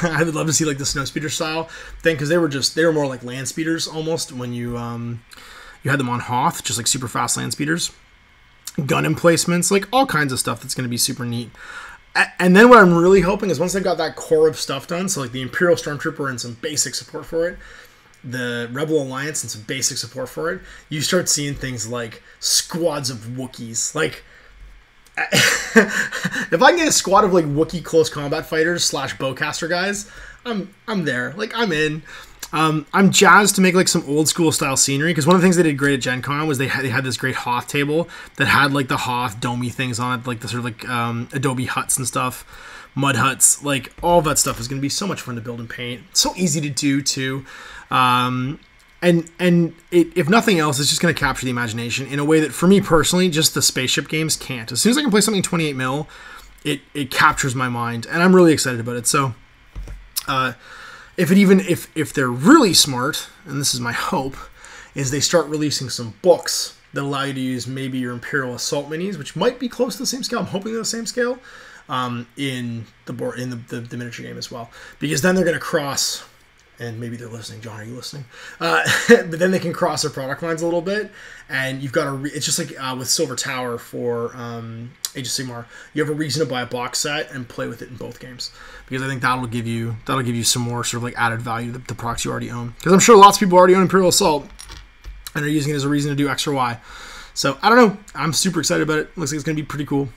S1: I would love to see like the snow speeder style thing, because they were more like land speeders almost when you had them on Hoth, just like super fast land speeders. Gun emplacements, like all kinds of stuff that's going to be super neat. And then what I'm really hoping is once they've got that core of stuff done, so like the Imperial Stormtrooper and some basic support for it, the Rebel Alliance and some basic support for it, you start seeing things like squads of Wookiees. Like, if I can get a squad of like Wookiee close combat fighters / bowcaster guys, I'm there. Like, I'm in. I'm jazzed to make like some old school style scenery, because one of the things they did great at Gen Con was they had this great Hoth table that had like the Hoth domey things on it, like the sort of like Adobe huts and stuff. mud huts, like all that stuff is going to be so much fun to build and paint. So easy to do too. If nothing else, it's just going to capture the imagination in a way that, for me personally, just the spaceship games can't. As soon as I can play something 28 mil, it captures my mind, and I'm really excited about it. So, if they're really smart, and this is my hope, is they start releasing some books that allow you to use maybe your Imperial Assault minis, which might be close to the same scale. I'm hoping they're the same scale in the miniature game as well, because then they're going to cross. And maybe they're listening. John, are you listening? But then they can cross their product lines a little bit, and you've got it's just like with Silver Tower for Age of Sigmar. You have a reason to buy a box set and play with it in both games, because I think that'll give you some more sort of like added value to the products you already own. Because I'm sure lots of people already own Imperial Assault and are using it as a reason to do X or Y. So I don't know. I'm super excited about it. Looks like it's going to be pretty cool.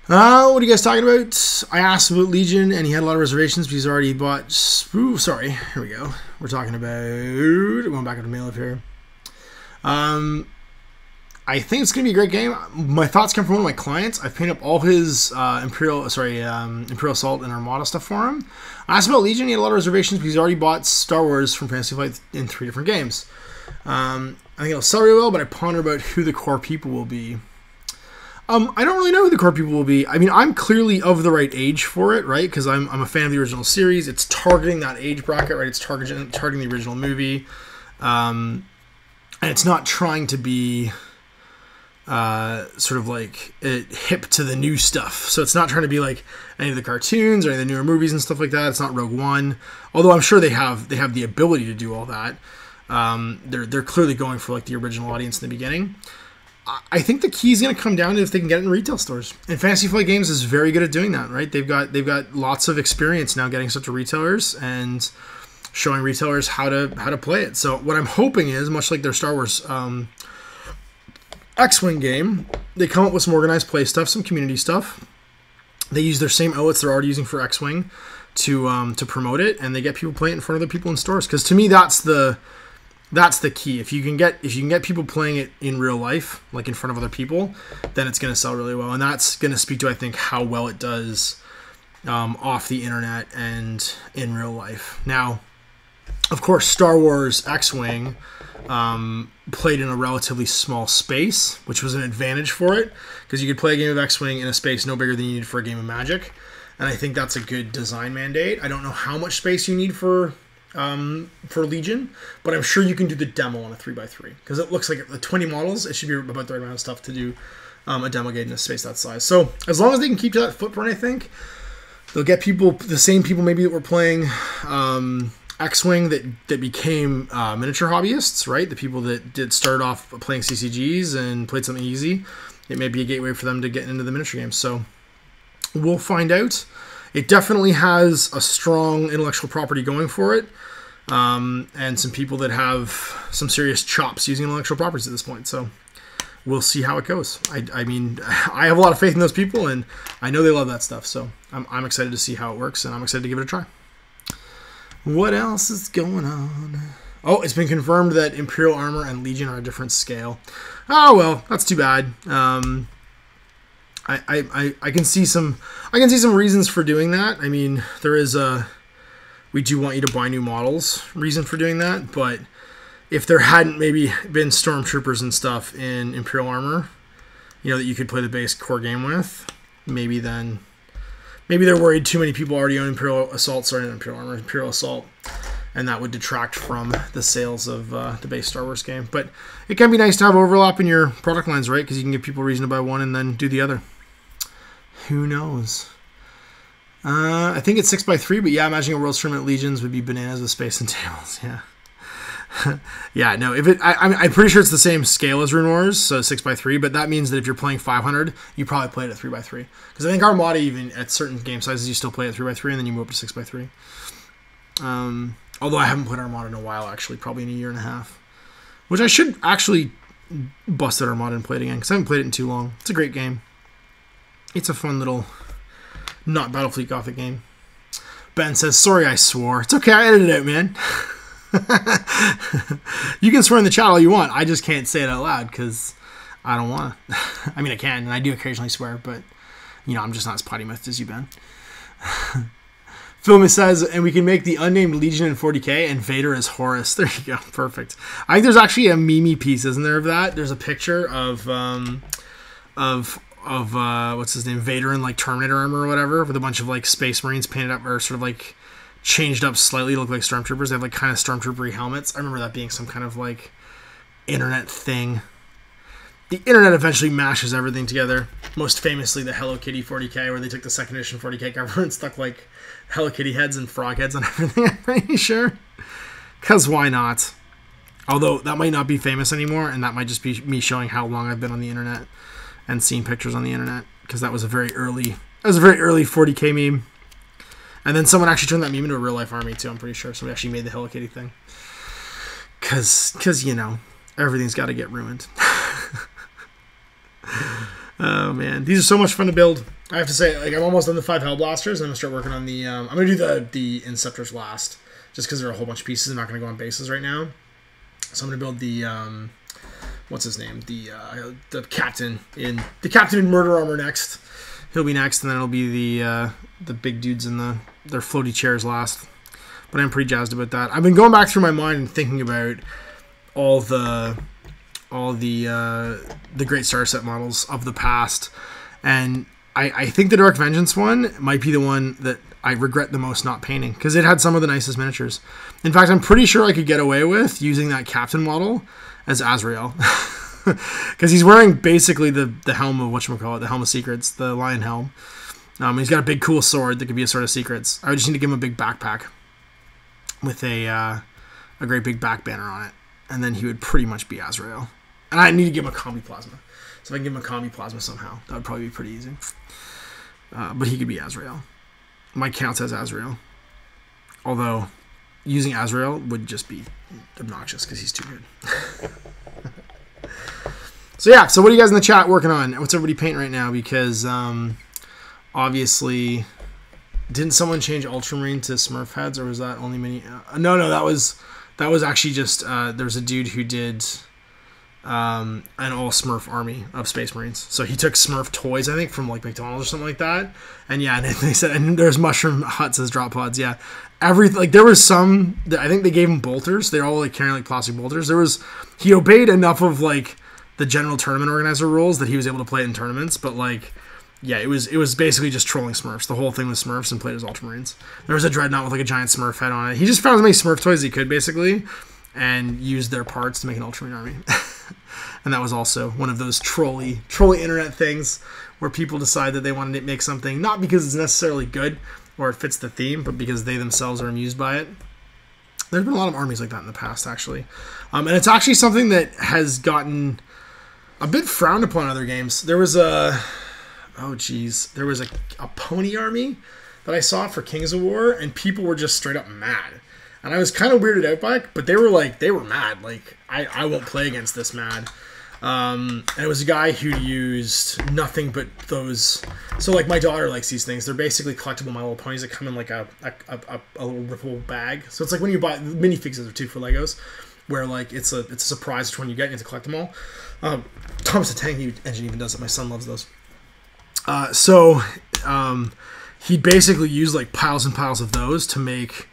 S1: What are you guys talking about? I asked about Legion, and he had a lot of reservations because he's already bought... Ooh, sorry. Here we go. We're talking about... Going back up to mail up here. I think it's going to be a great game. My thoughts come from one of my clients. I've painted up all his Imperial Assault and Armada stuff for him. I asked about Legion. He had a lot of reservations because he's already bought Star Wars from Fantasy Flight in 3 different games. I think it'll sell really well, but I ponder about who the core people will be. I don't really know who the core people will be. I mean, I'm clearly of the right age for it, right? Because I'm a fan of the original series. It's targeting that age bracket, right? It's targeting the original movie. And it's not trying to be sort of like hip to the new stuff. So it's not trying to be like any of the cartoons or any of the newer movies and stuff like that. It's not Rogue One. Although I'm sure they have the ability to do all that. They're clearly going for like the original audience in the beginning. I think the key is going to come down to if they can get it in retail stores. And Fantasy Flight Games is very good at doing that, right? They've got lots of experience now getting stuff to retailers and showing retailers how to play it. So what I'm hoping is, much like their Star Wars X-Wing game, they come up with some organized play stuff, some community stuff. They use their same outlets they're already using for X-Wing to promote it, and they get people playing it in front of other people in stores. Because to me, that's the key. If you can get people playing it in real life, like in front of other people, then it's going to sell really well. And that's going to speak to, I think, how well it does off the internet and in real life. Now, of course, Star Wars X-Wing played in a relatively small space, which was an advantage for it, because you could play a game of X-Wing in a space no bigger than you need for a game of Magic. And I think that's a good design mandate. I don't know how much space you need for Legion, but I'm sure you can do the demo on a 3x3, because it looks like the 20 models, it should be about the right amount of stuff to do a demo game in a space that size. So as long as they can keep to that footprint, I think they'll get people, the same people maybe that were playing X-Wing that became miniature hobbyists, right? The people that started off playing CCGs and played something easy. It may be a gateway for them to get into the miniature games. So we'll find out. It definitely has a strong intellectual property going for it, and some people that have some serious chops using intellectual properties at this point. So we'll see how it goes. I mean, I have a lot of faith in those people, and I know they love that stuff. So I'm excited to see how it works, and I'm excited to give it a try. What else is going on? Oh, it's been confirmed that Imperial Armor and Legion are a different scale. Oh well, that's too bad. I can see some reasons for doing that. I mean, there is we do want you to buy new models reason for doing that, but if there hadn't maybe been stormtroopers and stuff in Imperial Armor, you know, that you could play the base core game with, maybe they're worried too many people already own Imperial Assault, Imperial Assault, and that would detract from the sales of the base Star Wars game. But it can be nice to have overlap in your product lines, right? Because you can give people a reason to buy one and then do the other. Who knows? I think it's 6x3, but yeah, imagining a World Tournament Legions would be bananas with space and tables. Yeah. Yeah, no, I'm pretty sure it's the same scale as Rune Wars, so 6x3, but that means that if you're playing 500, you probably play it at 3x3. Because I think Armada, even at certain game sizes, you still play at 3x3, and then you move up to 6x3. Although I haven't played Armada in a while, actually, probably in a year and a half. Which I should actually bust out Armada and play it again, because I haven't played it in too long. It's a great game. It's a fun little, not Battlefleet Gothic game. Ben says, sorry I swore. It's okay, I edited it out, man. You can swear in the chat all you want. I just can't say it out loud, because I don't want to. I mean, I can, and I do occasionally swear, but You know, I'm just not as potty mouthed as you, Ben. Film says, and we can make the unnamed Legion in 40k and Vader as Horus. There you go. Perfect. I think there's actually a meme piece, isn't there, of that? There's a picture of what's his name, Vader in like Terminator armor or whatever, with a bunch of like Space Marines painted up or sort of like changed up slightly to look like Stormtroopers. They have like kind of Stormtrooper-y helmets. I remember that being some kind of like internet thing. The internet eventually mashes everything together. Most famously, the Hello Kitty 40k, where they took the second edition 40k cover and stuck like Hello Kitty heads and frog heads on everything, I'm pretty sure. Because why not? Although that might not be famous anymore, and that might just be me showing how long I've been on the internet and seeing pictures on the internet, because that was a very early 40k meme. And then someone actually turned that meme into a real life army too, I'm pretty sure. Somebody actually made the Hello Kitty thing. Because you know, everything's got to get ruined. Oh man, these are so much fun to build. I have to say, like, I'm almost done the 5 Hellblasters, and I'm gonna start working on the. I'm gonna do the Inceptors last, just because there are a whole bunch of pieces. I'm not gonna go on bases right now, so I'm gonna build the what's his name, the captain in Murder Armor next. He'll be next, and then it'll be the big dudes in their floaty chairs last. But I'm pretty jazzed about that. I've been going back through my mind and thinking about all the Great Star Set models of the past, and I think the Dark Vengeance one might be the one that I regret the most not painting, because it had some of the nicest miniatures. In fact, I'm pretty sure I could get away with using that captain model as Azrael, because he's wearing basically the helm of whatchamacallit, the Helm of Secrets, the lion helm. He's got a big cool sword that could be a sword of secrets. I would just need to give him a big backpack with a great big back banner on it, and then he would pretty much be Azrael. And I need to give him a combi plasma. So if I can give him a combi plasma somehow, that would probably be pretty easy. But he could be Azrael. Mike counts as Azrael. Although, using Azrael would just be obnoxious because he's too good. So yeah, so what are you guys in the chat working on? What's everybody painting right now? Because obviously, didn't someone change Ultramarine to Smurf heads, or was that only mini? No, that was actually just there was a dude who did an all Smurf army of Space Marines. So he took Smurf toys, I think, from like McDonald's or something like that. And yeah, and they said, and there's mushroom huts as drop pods. Yeah, like there was some. I think they gave him bolters. They're all like carrying like plastic bolters. He obeyed enough of like the general tournament organizer rules that he was able to play it in tournaments. But like, yeah, it was basically just trolling Smurfs. The whole thing was Smurfs and played as Ultramarines. There was a Dreadnought with like a giant Smurf head on it. He just found as many Smurf toys as he could basically, and used their parts to make an Ultramarine army. And that was also one of those trolly internet things where people decide that they want to make something not because it's necessarily good or it fits the theme, but because they themselves are amused by it. There's been a lot of armies like that in the past, actually. And it's actually something that has gotten a bit frowned upon in other games. There was a pony army that I saw for Kings of War, and people were just straight up mad. And I was kind of weirded out by it, but they were mad. Like, I won't play against this mad. And it was a guy who used nothing but those. So like my daughter likes these things. They're basically collectible My Little Ponies that come in like a little rippable bag. So it's like when you buy minifigs are too for Legos, where like it's a surprise which one you get and you have to collect them all. Thomas the Tank Engine even does it. My son loves those. He basically used like piles and piles of those to make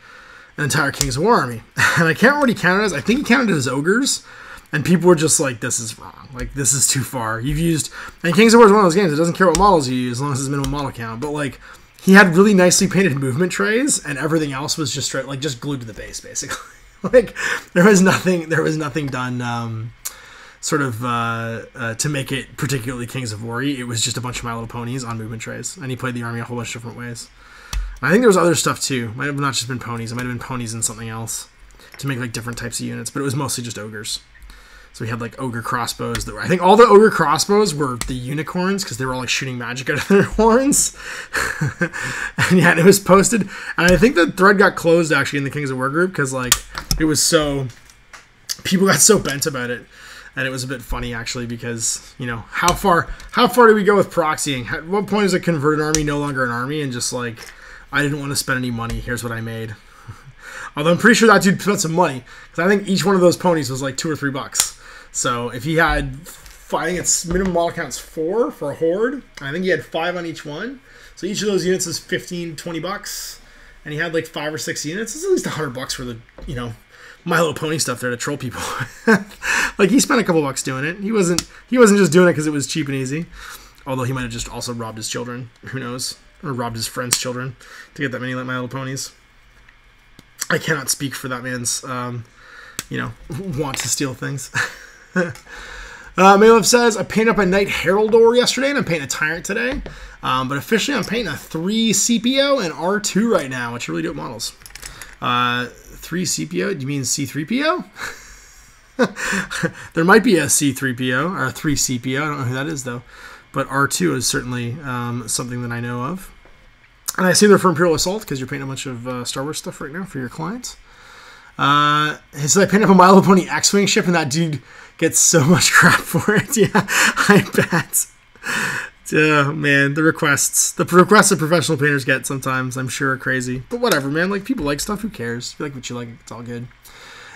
S1: an entire Kings of War army. And I can't remember what he counted as. I think he counted it as ogres. And people were just like, this is wrong. Like, this is too far. You've used... And Kings of War is one of those games. It doesn't care what models you use as long as it's minimum model count. But, like, he had really nicely painted movement trays, and everything else was just straight, like, just glued to the base, basically. Like, there was nothing done to make it particularly Kings of War-y. It was just a bunch of My Little Ponies on movement trays. And he played the army a whole bunch of different ways. And I think there was other stuff, too. Might have not just been ponies. It might have been ponies and something else to make, like, different types of units. But it was mostly just ogres. So we had like ogre crossbows. I think all the ogre crossbows were the unicorns because they were all like shooting magic out of their horns. And yeah, it was posted. And I think the thread got closed actually in the Kings of War group because like it was so... People got so bent about it. And it was a bit funny actually because, you know, how far do we go with proxying? At what point is a converted army no longer an army and just like, I didn't want to spend any money. Here's what I made. Although I'm pretty sure that dude spent some money because I think each one of those ponies was like $2 or $3. So if he had I think its minimum model count's 4 for a horde. I think he had 5 on each one. So each of those units is 15, 20 bucks. And he had like 5 or 6 units. It's at least $100 for the, you know, My Little Pony stuff there to troll people. Like, he spent a couple bucks doing it. He wasn't just doing it because it was cheap and easy. Although he might have just also robbed his children. Who knows? Or robbed his friends' children to get that many My Little Ponies. I cannot speak for that man's, you know, want to steal things. Maylev says, I painted up a Knight Heraldor yesterday, and I'm painting a Tyrant today. But officially, I'm painting a 3 CPO and R2 right now, which are really dope models. 3 CPO? Do you mean C3PO? There might be a C3PO, or a 3 CPO. I don't know who that is, though. But R2 is certainly something that I know of. And I assume they're for Imperial Assault, because you're painting a bunch of Star Wars stuff right now for your clients. He said, I painted up a My Little Pony X-Wing ship, and that dude gets so much crap for it. Yeah, I bet. Man, the requests that professional painters get sometimes, I'm sure, are crazy. But whatever, man. Like, people like stuff. Who cares? If you like what you like, it's all good.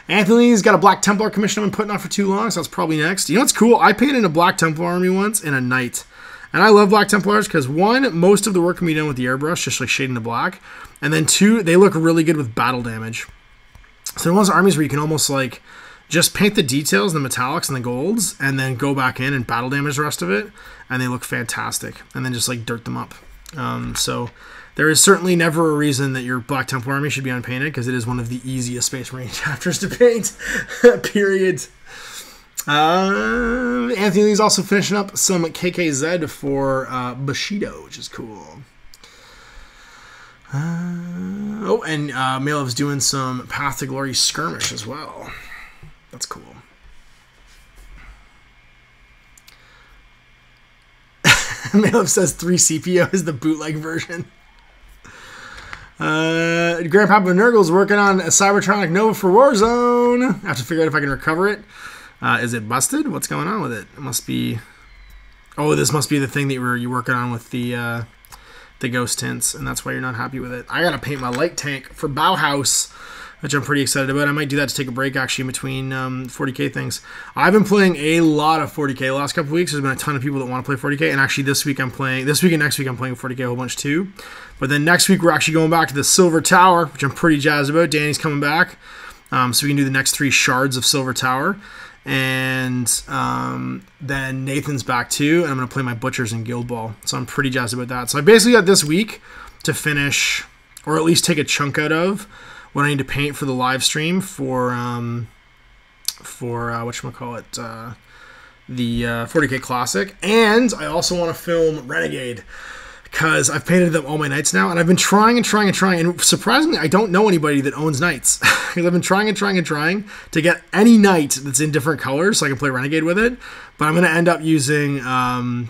S1: Anthony's got a Black Templar commission I've been putting off for too long, so that's probably next. You know what's cool? I painted a Black Templar army once in a Knight. And I love Black Templars because, 1, most of the work can be done with the airbrush, just like shading the black. And then 2, they look really good with battle damage. So there are armies where you can almost like just paint the details, the metallics and the golds, and then go back in and battle damage the rest of it, and they look fantastic. And then just like dirt them up. So there is certainly never a reason that your Black Templar army should be unpainted, because it is one of the easiest Space Marine chapters to paint. Period. Anthony's also finishing up some KKZ for Bushido, which is cool. Oh, and Mailev's doing some Path to Glory skirmish as well. That's cool. Mailov says 3 CPO is the bootleg version. Grandpapa Nurgle's working on a Cybertronic Nova for Warzone. I have to figure out if I can recover it. Is it busted? What's going on with it? It must be... Oh, this must be the thing that you're working on with the ghost tints, and that's why you're not happy with it. I gotta paint my light tank for Bauhaus, which I'm pretty excited about. I might do that to take a break, actually, in between 40k things. I've been playing a lot of 40k the last couple of weeks. There's been a ton of people that want to play 40k, and actually this week and next week I'm playing 40k a whole bunch too. But then next week we're actually going back to the Silver Tower, which I'm pretty jazzed about. Danny's coming back, so we can do the next 3 shards of Silver Tower. And then Nathan's back too, and I'm going to play my Butchers in Guild Ball. So I'm pretty jazzed about that. So I basically got this week to finish, or at least take a chunk out of, what I need to paint for the live stream for whatchamacallit, the 40k Classic. And I also want to film Renegade, because I've painted them all my Knights now, and I've been trying, and surprisingly, I don't know anybody that owns Knights. Because I've been trying to get any Knight that's in different colors so I can play Renegade with it. But I'm going to end up using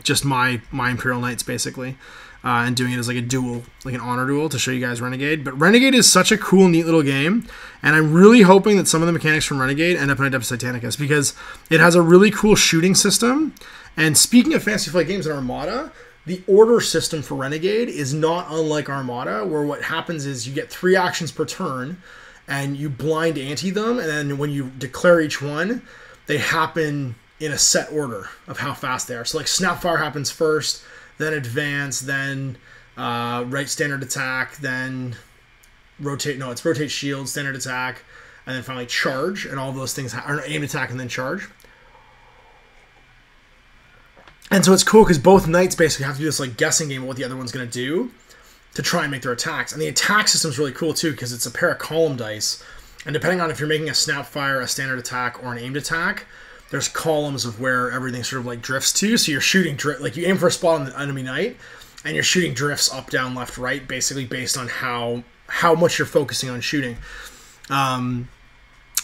S1: just my Imperial Knights, basically, and doing it as like a duel, like an honor duel, to show you guys Renegade. But Renegade is such a cool, neat little game, and I'm really hoping that some of the mechanics from Renegade end up in Adeptus Titanicus, because it has a really cool shooting system. And speaking of Fantasy Flight Games and Armada, the order system for Renegade is not unlike Armada, where what happens is you get 3 actions per turn, and you blind ante them, and then when you declare each one, they happen in a set order of how fast they are. So like Snapfire happens first, then Advance, then right standard attack, then rotate shield, standard attack, and then finally charge, and all of those things are aim attack and then charge. And so it's cool because both Knights basically have to do this like guessing game of what the other one's going to do to try and make their attacks. And the attack system's really cool too, because it's a pair of column dice. And depending on if you're making a Snapfire, a standard attack, or an aimed attack, there's columns of where everything sort of like drifts to. So you're shooting, like you aim for a spot on the enemy Knight, and you're shooting drifts up, down, left, right, basically based on how much you're focusing on shooting.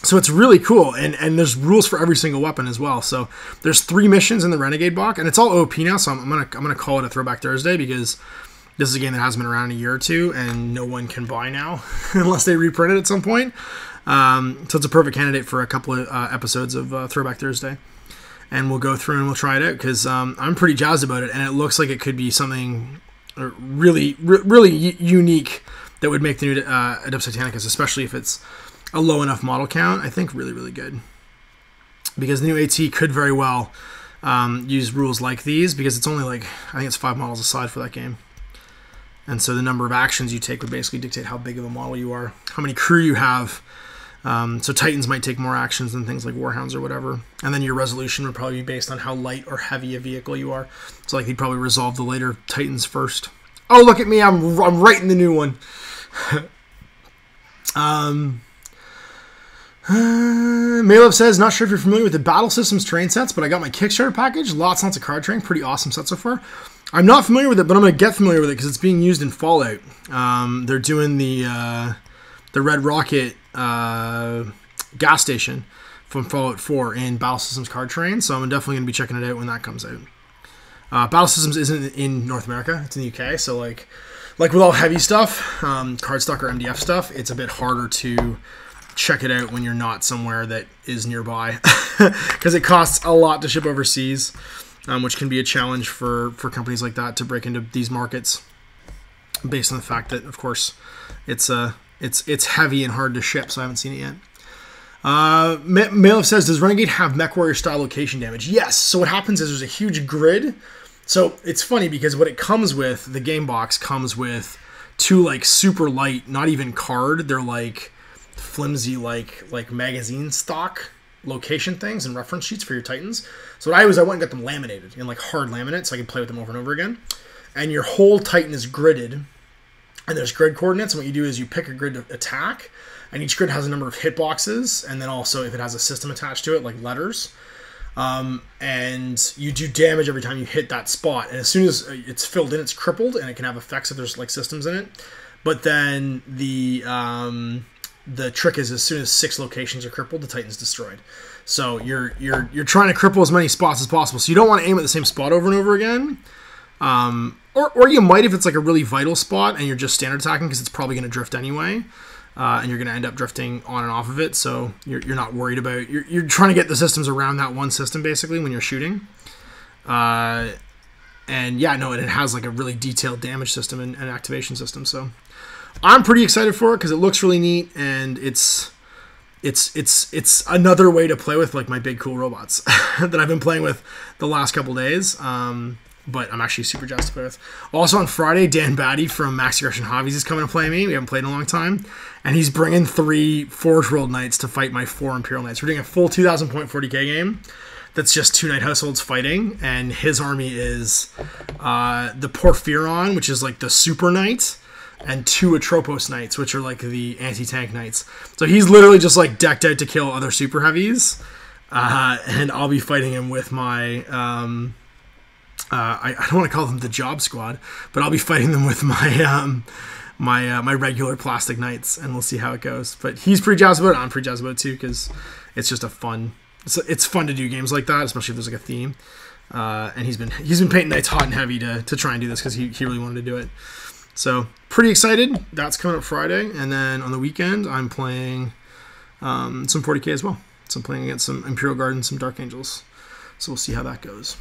S1: So it's really cool, and there's rules for every single weapon as well. So there's 3 missions in the Renegade block, and it's all OP now. So I'm gonna call it a Throwback Thursday, because this is a game that hasn't been around in a year or two, and no one can buy now unless they reprint it at some point. So it's a perfect candidate for a couple of episodes of Throwback Thursday, and we'll go through and we'll try it out, because I'm pretty jazzed about it, and it looks like it could be something really unique that would make the new Adeptus Titanicus, especially if it's a low enough model count. I think really good, because the new AT could very well use rules like these, because it's only like, I think it's 5 models a side for that game. And so the number of actions you take would basically dictate how big of a model you are, how many crew you have. So Titans might take more actions than things like Warhounds or whatever. And then your resolution would probably be based on how light or heavy a vehicle you are. So like you'd probably resolve the later Titans first. Oh, look at me. I'm right in the new one. Maleb says, not sure if you're familiar with the Battle Systems train sets, but I got my Kickstarter package. Lots and lots of card train. Pretty awesome set so far. I'm not familiar with it, but I'm going to get familiar with it because it's being used in Fallout. They're doing the Red Rocket gas station from Fallout 4 in Battle Systems card train, so I'm definitely going to be checking it out when that comes out. Battle Systems isn't in North America, it's in the UK, so like with all heavy stuff, cardstock or MDF stuff, it's a bit harder to check it out when you're not somewhere that is nearby, because it costs a lot to ship overseas, which can be a challenge for companies like that to break into these markets, based on the fact that, of course, it's heavy and hard to ship, so I haven't seen it yet. Malef says, does Renegade have MechWarrior style location damage? Yes. So what happens is there's a huge grid. So it's funny because what it comes with, the game box comes with 2 like super light, not even card, they're like flimsy like magazine stock location things and reference sheets for your Titans. So what I went and got them laminated in like hard laminate so I can play with them over and over again. And your whole Titan is gridded. And there's grid coordinates, and what you do is you pick a grid to attack, and each grid has a number of hitboxes, and then also if it has a system attached to it, like letters, and you do damage every time you hit that spot. And as soon as it's filled in, it's crippled, and it can have effects if there's like systems in it. But then the trick is, as soon as 6 locations are crippled, the Titan's destroyed. So you're trying to cripple as many spots as possible. So you don't want to aim at the same spot over and over again. Or you might if it's like a really vital spot and you're just standard attacking, because it's probably going to drift anyway, and you're going to end up drifting on and off of it. So you're not worried about you're trying to get the systems around that one system basically when you're shooting. And yeah, no, and it has like a really detailed damage system and activation system. So I'm pretty excited for it because it looks really neat, and it's another way to play with like my big cool robots that I've been playing with the last couple days. But I'm actually super jazzed to play with. Also on Friday, Dan Batty from Max Aggression Hobbies is coming to play me. We haven't played in a long time. And he's bringing 3 Forge World Knights to fight my 4 Imperial Knights. We're doing a full 2,000 point 40k game that's just 2 Knight Households fighting. And his army is the Porphyron, which is like the Super Knight, and 2 Atropos Knights, which are like the anti-tank knights. So he's literally just like decked out to kill other super heavies. And I'll be fighting him with my... I don't want to call them the job squad, but I'll be fighting them with my my regular plastic knights, and we'll see how it goes. But he's pretty jazzed about it. I'm pretty jazzed about it too, because it's just a fun. It's fun to do games like that, especially if there's like a theme. And he's been painting knights hot and heavy to try and do this because he really wanted to do it. So pretty excited. That's coming up Friday, and then on the weekend I'm playing some 40k as well. So I'm playing against some Imperial Guard and some Dark Angels. So we'll see how that goes.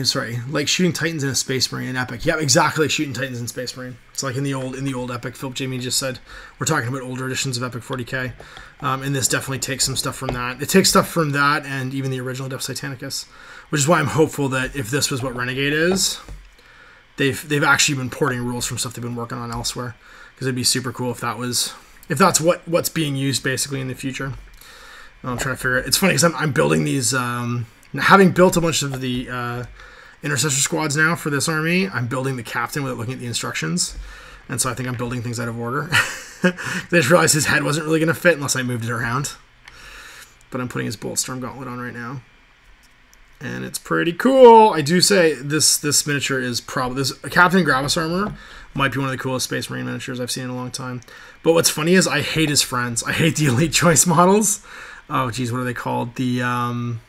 S1: Sorry, like shooting Titans in a Space Marine in Epic. Yeah, exactly, like shooting Titans in Space Marine. It's like in the old Epic. Philip Jamie just said we're talking about older editions of Epic 40k, and this definitely takes some stuff from that. It takes stuff from that and even the original Depth Titanicus, which is why I'm hopeful that if this was what Renegade is, they've actually been porting rules from stuff they've been working on elsewhere, because it'd be super cool if that's what's being used basically in the future. I'm trying to figure it. It's funny because I'm building these, having built a bunch of the intercessor squads now for this army. I'm building the captain without looking at the instructions, and so I think I'm building things out of order. I just realized his head wasn't really going to fit unless I moved it around. But I'm putting his Boltstorm Gauntlet on right now, and it's pretty cool. I do say this miniature is probably this Captain Gravis armor might be one of the coolest Space Marine miniatures I've seen in a long time. But what's funny is I hate his friends. I hate the Elite Choice models. Oh geez, what are they called? The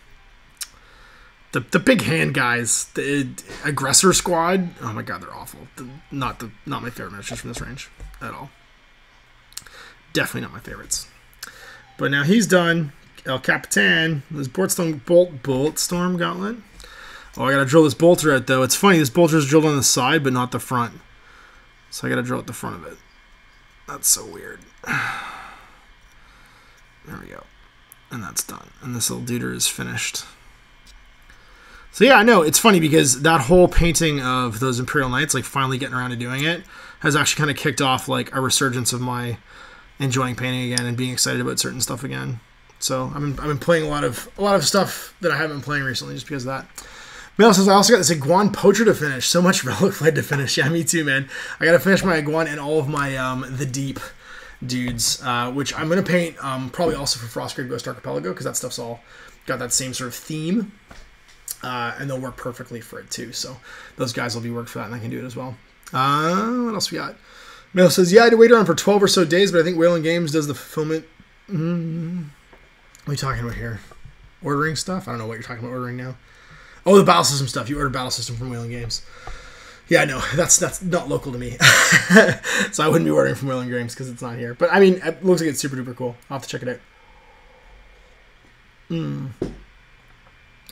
S1: big hand guys, the Aggressor Squad. Oh my god, they're awful. Not my favorite miniatures from this range at all. Definitely not my favorites. But now he's done. El Capitan, this Boltstorm Gauntlet. Oh, I gotta drill this bolter out though. It's funny, this bolter is drilled on the side, but not the front. So I gotta drill out the front of it. That's so weird. There we go. And that's done. And this little duder is finished. So yeah, no, it's funny because that whole painting of those Imperial Knights, like finally getting around to doing it, has actually kind of kicked off like a resurgence of my enjoying painting again and being excited about certain stuff again. So I've been playing a lot of stuff that I haven't been playing recently just because of that. Mel says, I also got this Iguan Poacher to finish. So much Relic Flight to finish. Yeah, me too, man. I got to finish my Iguan and all of my The Deep dudes, which I'm going to paint probably also for Frostgrave Ghost Archipelago because that stuff's all got that same sort of theme. And they'll work perfectly for it too. So those guys will be worked for that and I can do it as well. What else we got? Mel says, yeah, I had to wait around for 12 or so days, but I think Wayland Games does the fulfillment. What are you talking about here? Ordering stuff? I don't know what you're talking about ordering now. Oh, the battle system stuff. You ordered battle system from Wayland Games. Yeah, no, that's not local to me. So I wouldn't be ordering from Wayland Games because it's not here. But I mean, it looks like it's super duper cool. I'll have to check it out.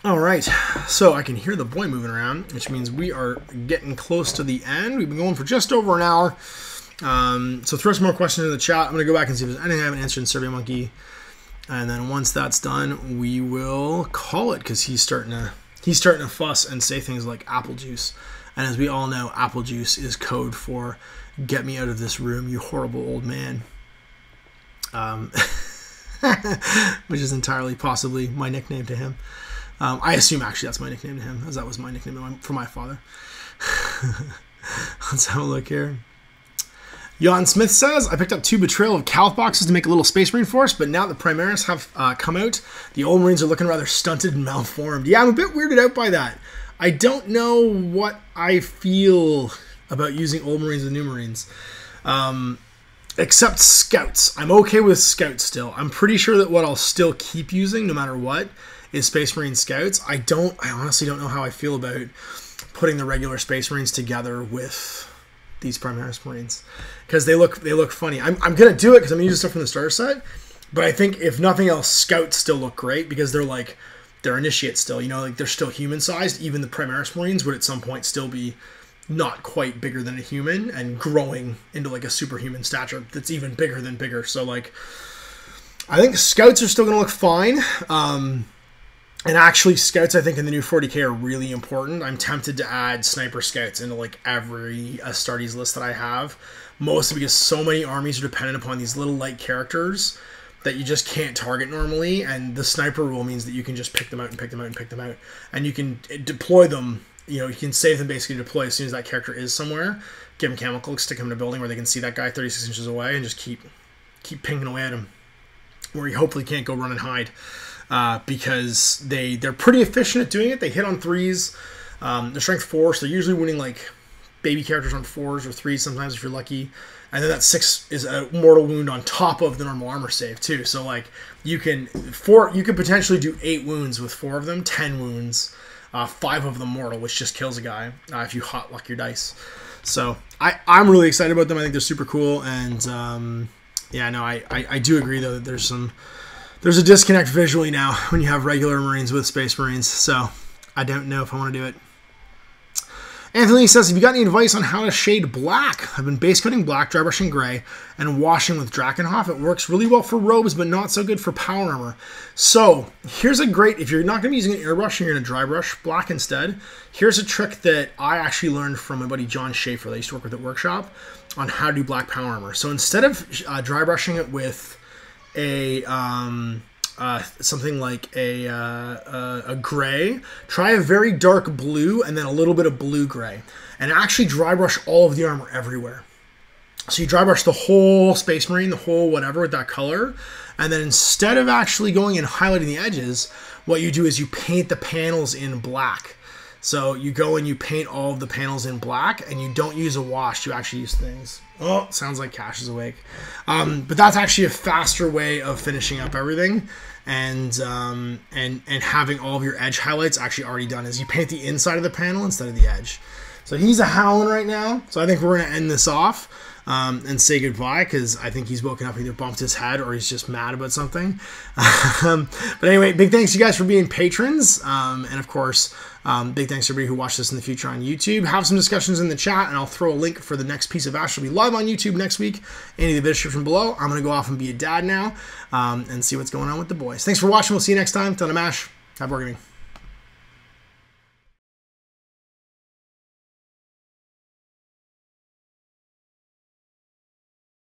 S1: All right, so I can hear the boy moving around, which means we are getting close to the end. We've been going for just over an hour. So throw some more questions in the chat. I'm going to go back and see if there's anything I haven't answered in Survey Monkey. And then once that's done, we will call it because he's starting to fuss and say things like apple juice. And as we all know, apple juice is code for get me out of this room, you horrible old man. Which is entirely possibly my nickname to him. I assume actually that's my nickname to him, as that was my nickname for my father. Let's have a look here. Jan Smith says, I picked up 2 Betrayal of Calth boxes to make a little Space Marine force, but now the Primaris have come out, the old Marines are looking rather stunted and malformed. Yeah, I'm a bit weirded out by that. I don't know what I feel about using old Marines and new Marines. Except Scouts. I'm okay with Scouts still. I'm pretty sure that what I'll still keep using, no matter what, is Space Marine Scouts. I honestly don't know how I feel about putting the regular Space Marines together with these Primaris Marines because they look funny. I'm gonna do it because I'm gonna use stuff from the starter set, but I think if nothing else, Scouts still look great because they're initiates still. You know, like they're still human sized. Even the Primaris Marines would at some point still be not quite bigger than a human and growing into like a superhuman stature that's even bigger than bigger. So like, I think Scouts are still gonna look fine. And actually, Scouts, I think, in the new 40k are really important. I'm tempted to add Sniper Scouts into, like, every Astartes list that I have. Mostly because so many armies are dependent upon these little light characters that you just can't target normally. And the Sniper rule means that you can just pick them out and pick them out and pick them out. And you can deploy them, you know, you can save them basically to deploy as soon as that character is somewhere. Give them chemical, stick them in a building where they can see that guy 36 inches away and just keep pinging away at him. Where he hopefully can't go run and hide. Because they're pretty efficient at doing it. They hit on 3s. They're strength 4, so they're usually winning like baby characters on 4s or 3s sometimes if you're lucky. And then that 6 is a mortal wound on top of the normal armor save too. So like you can potentially do 8 wounds with 4 of them, 10 wounds, 5 of them mortal, which just kills a guy if you hot luck your dice. So I'm really excited about them. I think they're super cool. And yeah, no, I do agree though that there's a disconnect visually now when you have regular Marines with Space Marines, so I don't know if I want to do it. Anthony says, have you got any advice on how to shade black? I've been base coating black, dry brushing gray, and washing with Drakenhof. It works really well for robes, but not so good for power armor. So here's a great, if you're not going to be using an airbrush and you're going to dry brush black instead, here's a trick that I actually learned from my buddy John Schaefer that I used to work with at Workshop on how to do black power armor. So instead of dry brushing it with a something like a gray, try a very dark blue and then a little bit of blue gray, and actually dry brush all of the armor everywhere. So you dry brush the whole Space Marine, the whole whatever with that color, and then instead of actually going and highlighting the edges, what you do is you paint the panels in black. So you go and you paint all of the panels in black, and you don't use a wash, you actually use things. Oh, sounds like Cash is awake. But that's actually a faster way of finishing up everything, and having all of your edge highlights actually already done, is you paint the inside of the panel instead of the edge. So he's a howling right now, so I think we're going to end this off. and say goodbye, because I think he's woken up, either bumped his head or he's just mad about something. But anyway, big thanks to you guys for being patrons. And of course, big thanks to everybody who watched this in the future on YouTube. Have some discussions in the chat, and I'll throw a link for the next piece of Ash. It'll be live on YouTube next week. Any of the video description below. I'm going to go off and be a dad now, and see what's going on with the boys. Thanks for watching. We'll see you next time. Till I'm Ash. Happy wargaming.